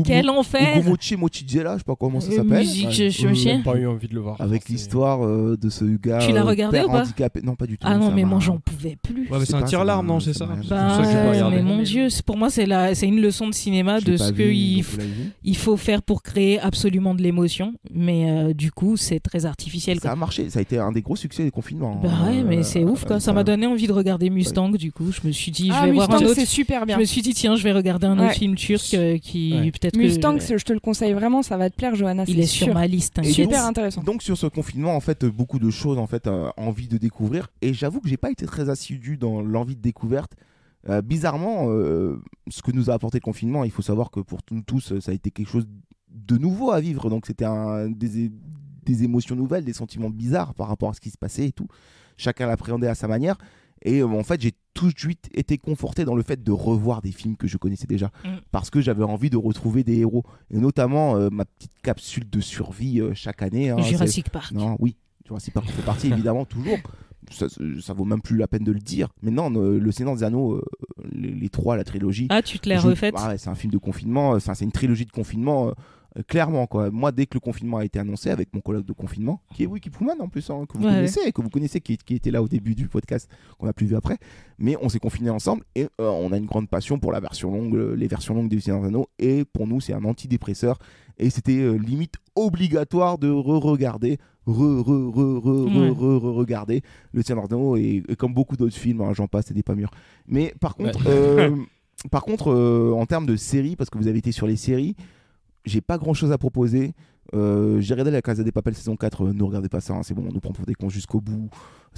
Quel enfer! Ugumochi Mochijela, je sais pas comment ça s'appelle. J'ai pas eu envie de le voir. Avec l'histoire de ce gars. Tu l'as regardé ou pas? Handicapé. Non, pas du tout. Ah non, mais moi j'en pouvais plus. Ouais, mais c'est un tire-larme, non, c'est ça? Mais mon Dieu, pour moi c'est une leçon de cinéma de ce qu'il faut faire pour créer absolument de l'émotion. Mais du coup, c'est très artificiel. Ça a marché, ça a été un des gros succès des confinements. Ouais, mais c'est ouf quoi. Ça m'a donné envie de regarder Mustang. Du coup, je me suis dit, je vais voir un autre. C'est super bien. Je me suis dit, tiens, je vais regarder un autre film turc qui peut-être. Mustang, je te le conseille vraiment, ça va te plaire, Johanna. Il est sur ma liste. Super intéressant. Donc sur ce confinement, en fait, beaucoup de choses en fait, envie de découvrir. Et j'avoue que j'ai pas été très assidu dans l'envie de découverte. Bizarrement, ce que nous a apporté le confinement, il faut savoir que pour nous tous, ça a été quelque chose de nouveau à vivre. Donc c'était des émotions nouvelles, des sentiments bizarres par rapport à ce qui se passait et tout. Chacun l'appréhendait à sa manière. Et en fait, j'ai tout de suite été conforté dans le fait de revoir des films que je connaissais déjà. Parce que j'avais envie de retrouver des héros. Et notamment ma petite capsule de survie chaque année. Jurassic Park. Non, oui, Jurassic Park fait partie évidemment toujours. Ça vaut même plus la peine de le dire. Mais non, le Seigneur des Anneaux, les 3, la trilogie. Ah, tu te l'as refaite? Ouais, c'est un film de confinement. C'est une trilogie de confinement. Clairement, quoi. Moi, dès que le confinement a été annoncé avec mon collègue de confinement, qui est Wiki Pouman en plus, que vous connaissez, qui était là au début du podcast, qu'on n'a plus vu après, mais on s'est confinés ensemble et on a une grande passion pour la version longue, les versions longues des Seigneur des Anneaux, et pour nous, c'est un antidépresseur et c'était limite obligatoire de regarder regarder le Seigneur des Anneaux et comme beaucoup d'autres films, j'en passe, c'est des pas mûrs. Mais par contre, en termes de séries, parce que vous avez été sur les séries, j'ai pas grand chose à proposer. J'ai regardé La Casa des Papel saison 4, ne regardez pas ça, c'est bon, on nous prend pour des cons jusqu'au bout.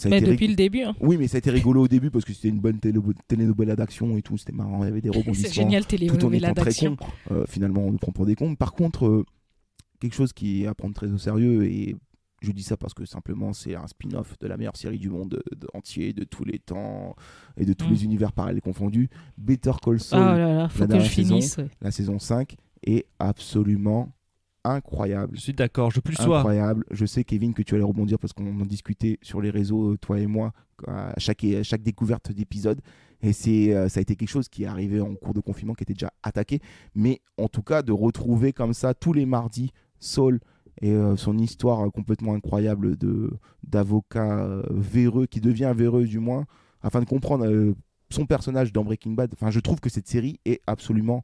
Depuis le début. Oui, mais ça a été rigolo au début parce que c'était une bonne télénovela d'action et tout, c'était marrant, il y avait des rebondissements. C'est génial, télénovela d'action. Finalement, on nous prend pour des cons. Par contre, quelque chose qui est à prendre très au sérieux, et je dis ça parce que simplement c'est un spin-off de la meilleure série du monde entier, de tous les temps et de tous les univers parallèles confondus. Better Call Saul, faut que je finisse. La saison 5 est absolument incroyable. Je suis d'accord, je plus sois. Incroyable. Je sais, Kevin, que tu allais rebondir parce qu'on en discutait sur les réseaux, toi et moi, à chaque découverte d'épisode. Et ça a été quelque chose qui est arrivé en cours de confinement, qui était déjà attaqué. Mais en tout cas, de retrouver comme ça tous les mardis Saul et son histoire complètement incroyable d'avocat véreux, qui devient véreux du moins, afin de comprendre son personnage dans Breaking Bad. Enfin, je trouve que cette série est absolument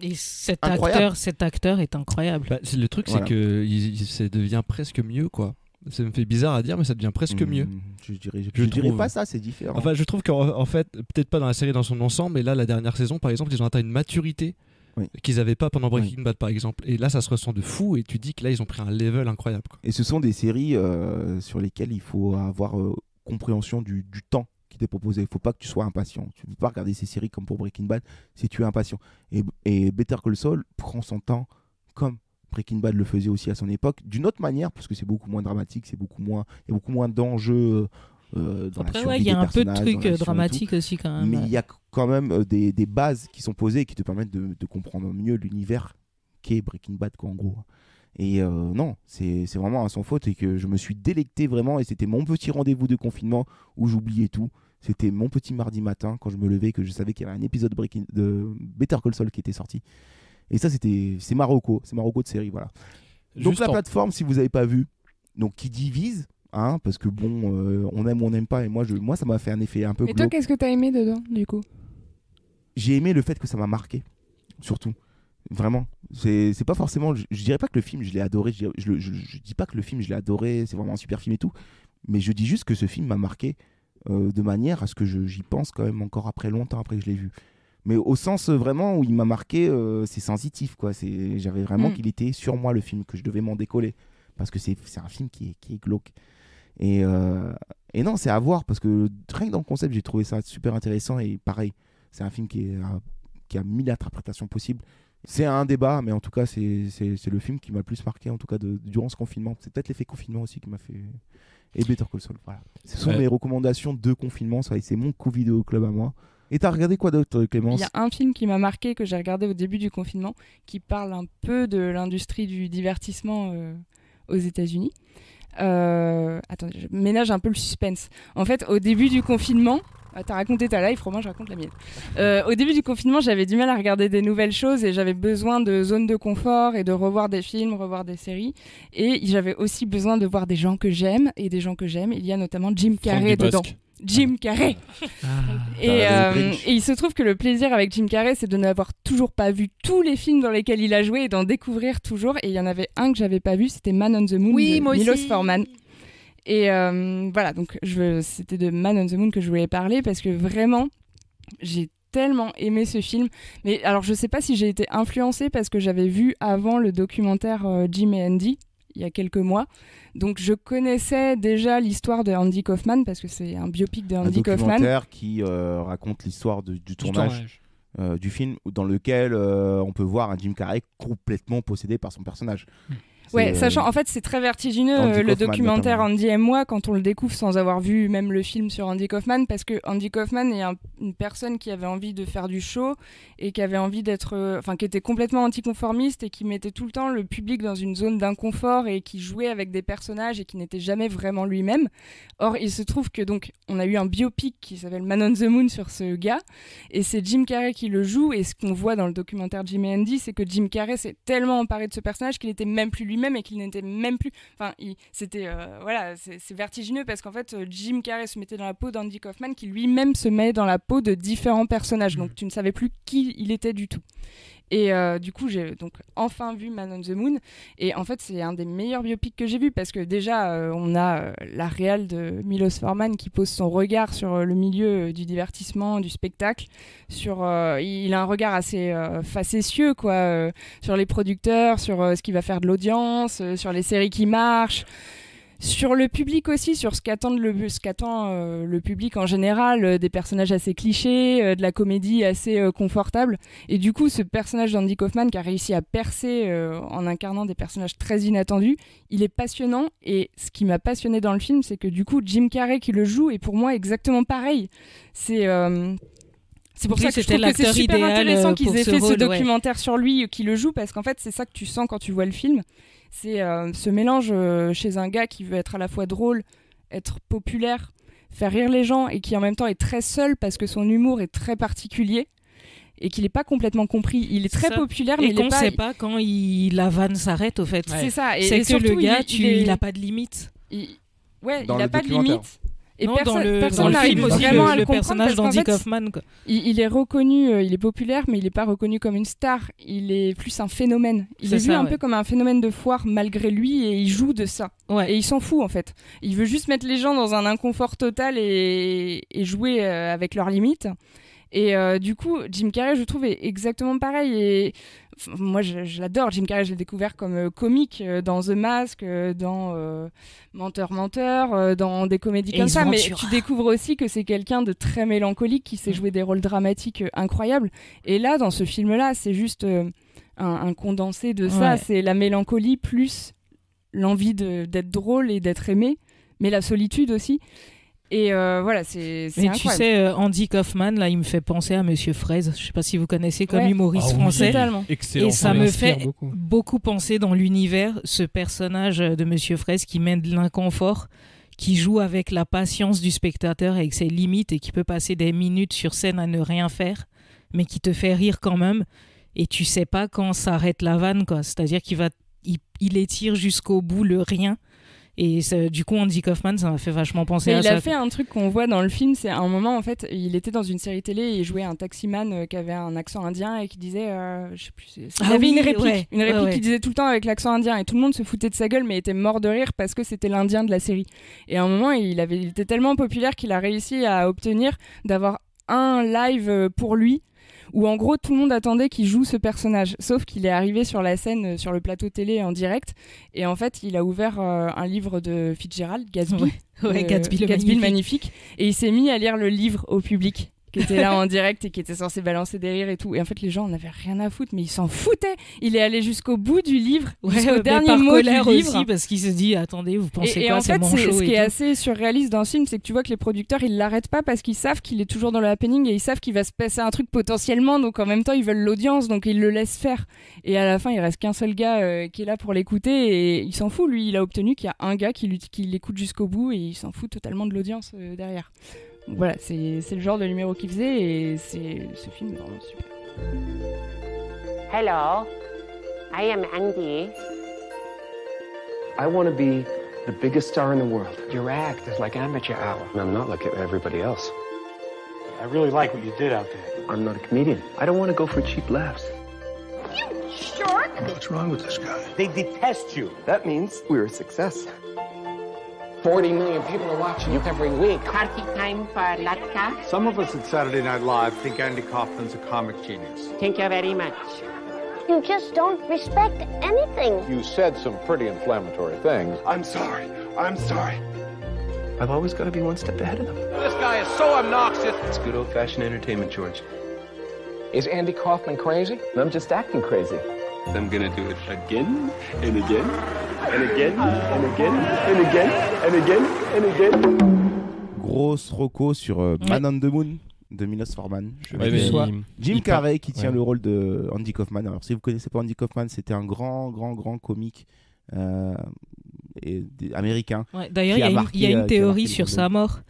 et cet acteur est incroyable. Le truc, c'est que ça devient presque mieux, quoi. Ça me fait bizarre à dire, mais ça devient presque mieux. Je dirais pas ça, c'est différent. Enfin, je trouve qu'en fait, peut-être pas dans la série dans son ensemble, mais là, la dernière saison, par exemple, ils ont atteint une maturité qu'ils n'avaient pas pendant Breaking Bad, par exemple. Et là, ça se ressent de fou, et tu dis que là, ils ont pris un level incroyable, quoi. Et ce sont des séries sur lesquelles il faut avoir compréhension du temps qui t'est proposé. Il ne faut pas que tu sois impatient. Tu ne peux pas regarder ces séries comme pour Breaking Bad si tu es impatient. Et Better Call Saul prend son temps comme Breaking Bad le faisait aussi à son époque, d'une autre manière, parce que c'est beaucoup moins dramatique, il y a beaucoup moins d'enjeux dans la survie il y a des un peu de personnages, trucs dramatiques aussi quand même. Mais il y a quand même des bases qui sont posées et qui te permettent de comprendre mieux l'univers qu'est Breaking Bad, quoi, en gros. Et non, c'est vraiment à son faute, et que je me suis délecté vraiment, et c'était mon petit rendez-vous de confinement où j'oubliais tout. C'était mon petit mardi matin quand je me levais, que je savais qu'il y avait un épisode de Better Call Saul qui était sorti. Et ça, c'est Marocco de série, voilà. Donc la plateforme, si vous n'avez pas vu, donc qui divise, hein, parce que bon, on aime ou on n'aime pas, et moi ça m'a fait un effet un peu glauque. Et toi, qu'est-ce que t'as aimé dedans, du coup? J'ai aimé le fait que ça m'a marqué, surtout. Vraiment, c'est pas forcément, je dirais pas que le film je l'ai adoré, je dis pas que le film je l'ai adoré, c'est vraiment un super film et tout, mais je dis juste que ce film m'a marqué de manière à ce que j'y pense quand même encore longtemps après que je l'ai vu. Mais au sens vraiment où il m'a marqué, c'est sensitif, quoi. J'avais vraiment qu'il était sur moi, le film, que je devais m'en décoller, parce que c'est un film qui est glauque. Et non, c'est à voir, parce que rien que dans le concept, j'ai trouvé ça super intéressant, et pareil, c'est un film qui a 1000 interprétations possibles. C'est un débat, mais en tout cas, c'est le film qui m'a le plus marqué, en tout cas, durant ce confinement. C'est peut-être l'effet confinement aussi qui m'a fait... Et Better Call Saul, voilà. Ce sont mes recommandations de confinement, c'est mon coup vidéo club à moi. Et t'as regardé quoi d'autre, Clémence? Il y a un film qui m'a marqué, que j'ai regardé au début du confinement, qui parle un peu de l'industrie du divertissement aux États-Unis. Attendez, je ménage un peu le suspense. En fait, au début du confinement... T'as raconté ta life, Romain, je raconte la mienne. Au début du confinement, j'avais du mal à regarder des nouvelles choses, et j'avais besoin de zones de confort et de revoir des films, revoir des séries. Et j'avais aussi besoin de voir des gens que j'aime, et des gens que j'aime. Il y a notamment Jim Carrey dedans. Jim Carrey. Et il se trouve que le plaisir avec Jim Carrey, c'est de n'avoir toujours pas vu tous les films dans lesquels il a joué et d'en découvrir toujours. Et il y en avait un que j'avais pas vu, c'était Man on the Moon de Milos Forman. Et voilà, donc c'était de Man on the Moon que je voulais parler, parce que vraiment, j'ai tellement aimé ce film. Mais alors, je sais pas si j'ai été influencée parce que j'avais vu avant le documentaire Jim et Andy, il y a quelques mois. Donc, je connaissais déjà l'histoire de Andy Kaufman, parce que c'est un biopic de Andy Kaufman. Un documentaire qui raconte l'histoire du tournage. Du film, dans lequel on peut voir un Jim Carrey complètement possédé par son personnage. Ouais, sachant, en fait, c'est très vertigineux le documentaire notamment. Andy et moi quand on le découvre sans avoir vu même le film sur Andy Kaufman, parce que Andy Kaufman est une personne qui avait envie de faire du show et qui avait envie d'être, qui était complètement anticonformiste et qui mettait tout le temps le public dans une zone d'inconfort et qui jouait avec des personnages et qui n'était jamais vraiment lui-même. Or, il se trouve que donc on a eu un biopic qui s'appelle Man on the Moon sur ce gars et c'est Jim Carrey qui le joue, et ce qu'on voit dans le documentaire Jim et Andy, c'est que Jim Carrey s'est tellement emparé de ce personnage qu'il était même plus lui-même et qu'il n'était même plus... c'est vertigineux parce qu'en fait, Jim Carrey se mettait dans la peau d'Andy Kaufman qui lui-même se met dans la peau de différents personnages. Donc tu ne savais plus qui il était du tout. Et du coup, j'ai donc enfin vu Man on the Moon. Et en fait, c'est un des meilleurs biopics que j'ai vu parce que déjà, on a la réal de Milos Forman qui pose son regard sur le milieu du divertissement, du spectacle. Il a un regard assez facétieux, quoi, sur les producteurs, sur ce qui va faire de l'audience, sur les séries qui marchent. Sur le public aussi, sur ce qu'attend le public en général, des personnages assez clichés, de la comédie assez confortable. Et du coup, ce personnage d'Andy Kaufman qui a réussi à percer en incarnant des personnages très inattendus, il est passionnant. Et ce qui m'a passionné dans le film, c'est que du coup, Jim Carrey qui le joue est pour moi exactement pareil. C'est pour ça que je trouve que c'est super intéressant qu'ils aient fait ce documentaire sur lui, qui le joue, parce qu'en fait, c'est ça que tu sens quand tu vois le film. C'est ce mélange chez un gars qui veut être à la fois drôle, être populaire, faire rire les gens, et qui en même temps est très seul parce que son humour est très particulier et qu'il n'est pas complètement compris. Il est très populaire, mais qu'on ne sait pas quand la vanne s'arrête, au fait. Ouais. C'est ça. C'est que surtout, le gars, il n'a pas de limite. Il n'a pas de limite. Et non, dans le film aussi, le personnage d'Andy Kaufman. Quoi. Il est reconnu, il est populaire, mais il n'est pas reconnu comme une star. Il est plus un phénomène. Il est vu un peu comme un phénomène de foire malgré lui, et il joue de ça. Ouais. Et il s'en fout, en fait. Il veut juste mettre les gens dans un inconfort total et jouer avec leurs limites. Et du coup, Jim Carrey, je trouve, est exactement pareil. Et moi, je l'adore. Jim Carrey, je l'ai découvert comme comique dans The Mask, dans Menteur, dans des comédies comme ça. Mais tu découvres aussi que c'est quelqu'un de très mélancolique qui sait jouer des rôles dramatiques incroyables. Et là, dans ce film-là, c'est juste un condensé de ça. C'est la mélancolie plus l'envie d'être drôle et d'être aimé, mais la solitude aussi. Et voilà, c'est incroyable. Tu sais, Andy Kaufman, là, il me fait penser à Monsieur Fraise. Je sais pas si vous connaissez comme humoriste français. Totalement. Excellent. Et ça me fait beaucoup penser dans l'univers, ce personnage de Monsieur Fraise qui mène de l'inconfort, qui joue avec la patience du spectateur, avec ses limites, et qui peut passer des minutes sur scène à ne rien faire, mais qui te fait rire quand même. Et tu sais pas quand s'arrête la vanne, quoi. C'est-à-dire qu'il étire jusqu'au bout le rien. Et du coup, Andy Kaufman, ça m'a fait vachement penser à ça. Il a fait un truc qu'on voit dans le film, c'est à un moment, en fait, il était dans une série télé et il jouait un taximan qui avait un accent indien et qui disait, je sais plus, il avait une réplique qui disait tout le temps avec l'accent indien, et tout le monde se foutait de sa gueule, mais était mort de rire parce que c'était l'indien de la série. Et à un moment, il était tellement populaire qu'il a réussi à obtenir d'avoir un live pour lui, où en gros tout le monde attendait qu'il joue ce personnage, sauf qu'il est arrivé sur la scène, sur le plateau télé en direct, et en fait il a ouvert un livre de Fitzgerald, Gatsby, Gatsby le magnifique, et il s'est mis à lire le livre au public qui était là en direct et qui était censé balancer des rires et tout, et en fait les gens en avaient rien à foutre, mais il s'en foutait. Il est allé jusqu'au bout du livre, jusqu'au dernier mot du livre aussi, parce qu'il se dit attendez, vous pensez et quoi, en c'est fait, manchot. Ce qui est assez surréaliste dans ce film, c'est que tu vois que les producteurs ils l'arrêtent pas parce qu'ils savent qu'il est toujours dans le happening, et ils savent qu'il va se passer un truc potentiellement, donc en même temps ils veulent l'audience, donc ils le laissent faire, et à la fin il reste qu'un seul gars qui est là pour l'écouter, et il s'en fout. Lui, il a obtenu qu'il y a un gars qui l'écoute jusqu'au bout, et il s'en fout totalement de l'audience derrière. Voilà, c'est le genre de numéro qu'il faisait, et ce film est vraiment super. Hello, I am Andy. I want to be the biggest star in the world. Your act is like amateur hour. I'm not like everybody else. I really like what you did out there. I'm not a comedian. I don't want to go for cheap laughs. You short! What's wrong with this guy? They detest you. That means we're a success. 40 million people are watching you every week. Party time for Latka. Some of us at Saturday Night Live think Andy Kaufman's a comic genius. Thank you very much. You just don't respect anything. You said some pretty inflammatory things. I'm sorry. I've always got to be one step ahead of them. This guy is so obnoxious. It's good old-fashioned entertainment, George. Is Andy Kaufman crazy? I'm just acting crazy. I'm gonna do it again and again and again and again and again and again and again. Grosse reco sur Man on the Moon de Milos Forman. Jim Carrey qui tient le rôle de Andy Kaufman. Alors si vous connaissez pas Andy Kaufman, c'était un grand comique américain. Ouais, d'ailleurs, il y a une théorie sur sa mort.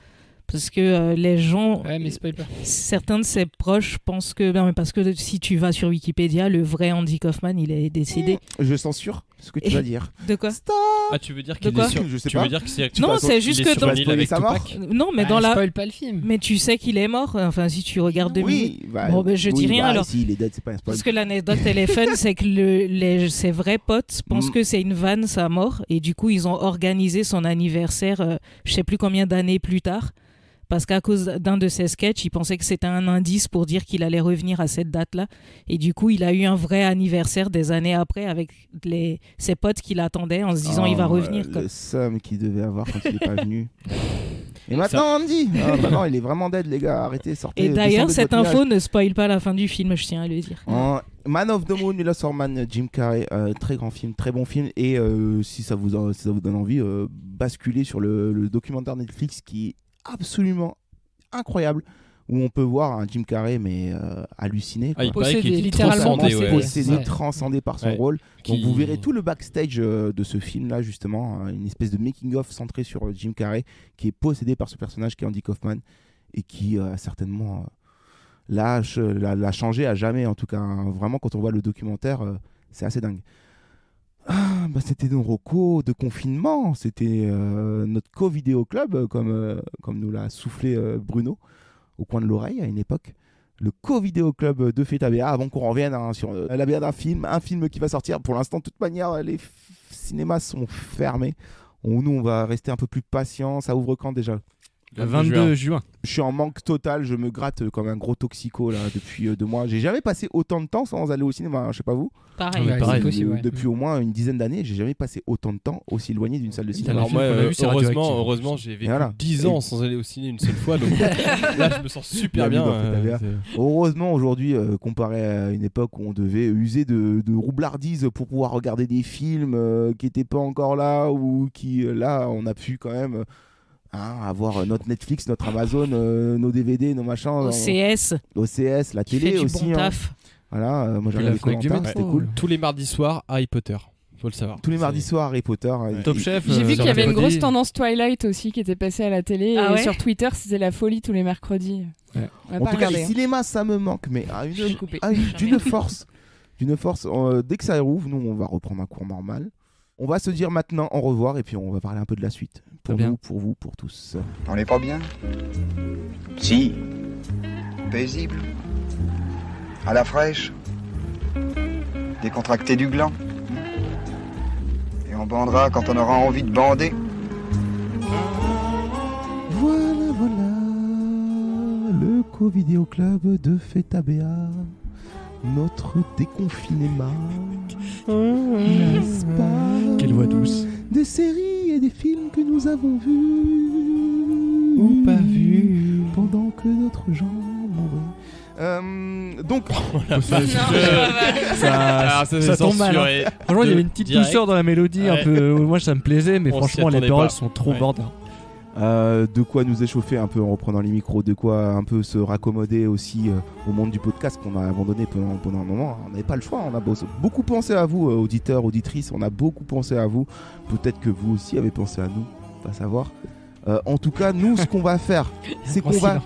Parce que les gens, mais spoil pas. Certains de ses proches pensent que, non, mais parce que si tu vas sur Wikipédia, le vrai Andy Kaufman, il est décédé. Je censure ce que tu vas dire. De quoi? Stop. Ah, tu veux dire qu'il est sur... Je sais tu pas. veux dire que c'est... Non, c'est juste que dans l'île avec sa mort. Non, mais dans la. Spoil pas le film. Mais tu sais qu'il est mort. Enfin, si tu regardes 2000. Oui. Bon, ben je dis rien alors. Si il est dead, c'est pas un spoil. Parce que l'anecdote elle est fun, c'est que ses vrais potes pensent que c'est une vanne sa mort, et du coup ils ont organisé son anniversaire, je sais plus combien d'années plus tard. Parce qu'à cause d'un de ses sketchs, il pensait que c'était un indice pour dire qu'il allait revenir à cette date-là. Et du coup, il a eu un vrai anniversaire des années après avec ses potes qui l'attendaient en se disant il va revenir. Le seum qu'il devait avoir quand il n'est pas venu. Et maintenant, Andy maintenant, il est vraiment dead, les gars. Arrêtez, sortez. Et d'ailleurs, cette info ne spoil pas la fin du film, je tiens à le dire. Man of the Moon, Milos Forman, Jim Carrey, très grand film, très bon film. Et si ça vous donne envie, basculez sur le documentaire Netflix qui est absolument incroyable, où on peut voir un Jim Carrey mais halluciné, possédé, littéralement possédé, transcendé par son rôle. Donc vous verrez tout le backstage de ce film là, justement, une espèce de making of centré sur Jim Carrey qui est possédé par ce personnage qui est Andy Kaufman et qui certainement l'a changé à jamais, en tout cas, hein. Vraiment, quand on voit le documentaire, c'est assez dingue. C'était nos recos de confinement, c'était notre co-vidéo club, comme nous l'a soufflé Bruno au coin de l'oreille à une époque. Le co-vidéo club de Feta BA, avant qu'on revienne sur la BA d'un film, un film qui va sortir. Pour l'instant, de toute manière, les cinémas sont fermés. Nous, on va rester un peu plus patients. Ça ouvre quand déjà ? Le 22 juin. Je suis en manque total, je me gratte comme un gros toxico là depuis 2 mois. J'ai jamais passé autant de temps sans aller au cinéma, je sais pas vous. Pareil. Depuis au moins une dizaine d'années, j'ai jamais passé autant de temps aussi éloigné d'une salle de cinéma. Alors moi, heureusement, j'ai vécu 10 ans sans aller au ciné une seule fois, donc là je me sens super bien. Heureusement aujourd'hui, comparé à une époque où on devait user de roublardise pour pouvoir regarder des films qui n'étaient pas encore là, ou qui là on a pu quand même avoir notre Netflix, notre Amazon, nos DVD, nos machins. OCS, la télé aussi. Bon taf. Voilà, moi j'avais Koh-Lanta, c'était cool. Tous les mardis soirs, Harry Potter. Faut le savoir. Tous les mardis soirs, Harry Potter. Top Chef. J'ai vu qu'il y avait une grosse tendance Twilight aussi qui était passée à la télé. Et sur Twitter, c'était la folie tous les mercredis. Ouais. En tout cas, les cinémas, ça me manque, mais d'une force. Dès que ça rouvre, nous, on va reprendre un cours normal. On va se dire maintenant au revoir et puis on va parler un peu de la suite. Pour nous, pour vous, pour tous. On n'est pas bien? Si. Paisible. À la fraîche. Décontracté du gland. Et on bandera quand on aura envie de bander. Voilà, le co-vidéo club de Feta BA. Notre déconfinement. N'est-ce pas? Quelle voix douce. Des séries et des films que nous avons vus ou pas vus pendant que d'autres gens mouraient. Donc, ça tombe mal. Hein. Franchement, il y avait une petite douceur dans la mélodie, un peu. Moi, ça me plaisait, mais franchement, les paroles sont trop border. De quoi nous échauffer un peu en reprenant les micros, de quoi un peu se raccommoder aussi au monde du podcast qu'on a abandonné pendant un moment. On n'avait pas le choix, on a beaucoup pensé à vous, auditeurs, auditrices, on a beaucoup pensé à vous. Peut-être que vous aussi avez pensé à nous, pas savoir. En tout cas, nous, ce qu'on va faire, c'est qu'on va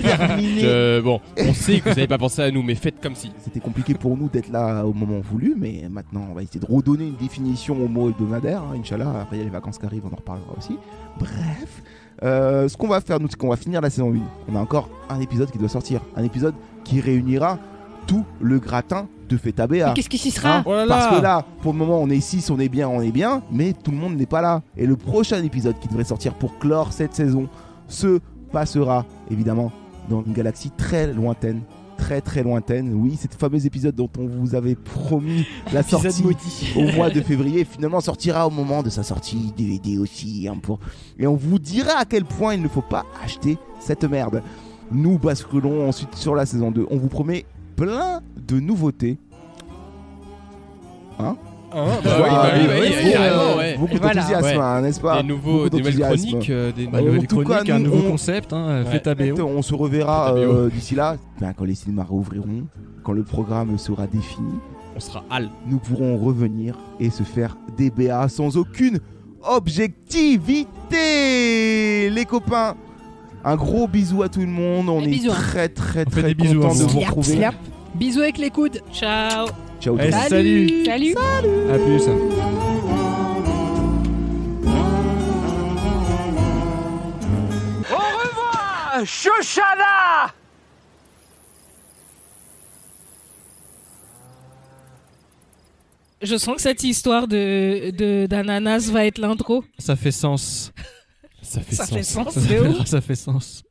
terminer. Bon, on sait que vous n'avez pas pensé à nous, mais faites comme si. C'était compliqué pour nous d'être là au moment voulu, mais maintenant, on va essayer de redonner une définition au mot hebdomadaire. Inch'Allah, après, il y a les vacances qui arrivent, on en reparlera aussi. Bref, ce qu'on va faire, nous, c'est qu'on va finir la saison 1. On a encore un épisode qui doit sortir. Un épisode qui réunira tout le gratin de Feta BA. Qu'est-ce qui s'y sera Parce que là, pour le moment, on est 6, on est bien, mais tout le monde n'est pas là. Et le prochain épisode qui devrait sortir pour clore cette saison se passera, évidemment, dans une galaxie très lointaine. Très très lointaine, oui, cet fameux épisode dont on vous avait promis la sortie au mois de février, finalement sortira au moment de sa sortie DVD aussi, et on vous dira à quel point il ne faut pas acheter cette merde. Nous basculons ensuite sur la saison 2, on vous promet plein de nouveautés, Hein beaucoup d'enthousiasme, n'est-ce pas? Des nouvelles chroniques, un nouveau concept, faites à BO. On se reverra d'ici là, quand les cinémas rouvriront, quand le programme sera défini. On sera hal. Nous pourrons revenir et se faire des BA sans aucune objectivité. Les copains, un gros bisou à tout le monde. On est très contents de vous retrouver. Bisous avec les coudes. Ciao. Ciao. Salut. À plus. Au revoir, Shoshana. Je sens que cette histoire d'ananas va être l'intro. Ça fait sens. Ça fait sens. Ça fait sens.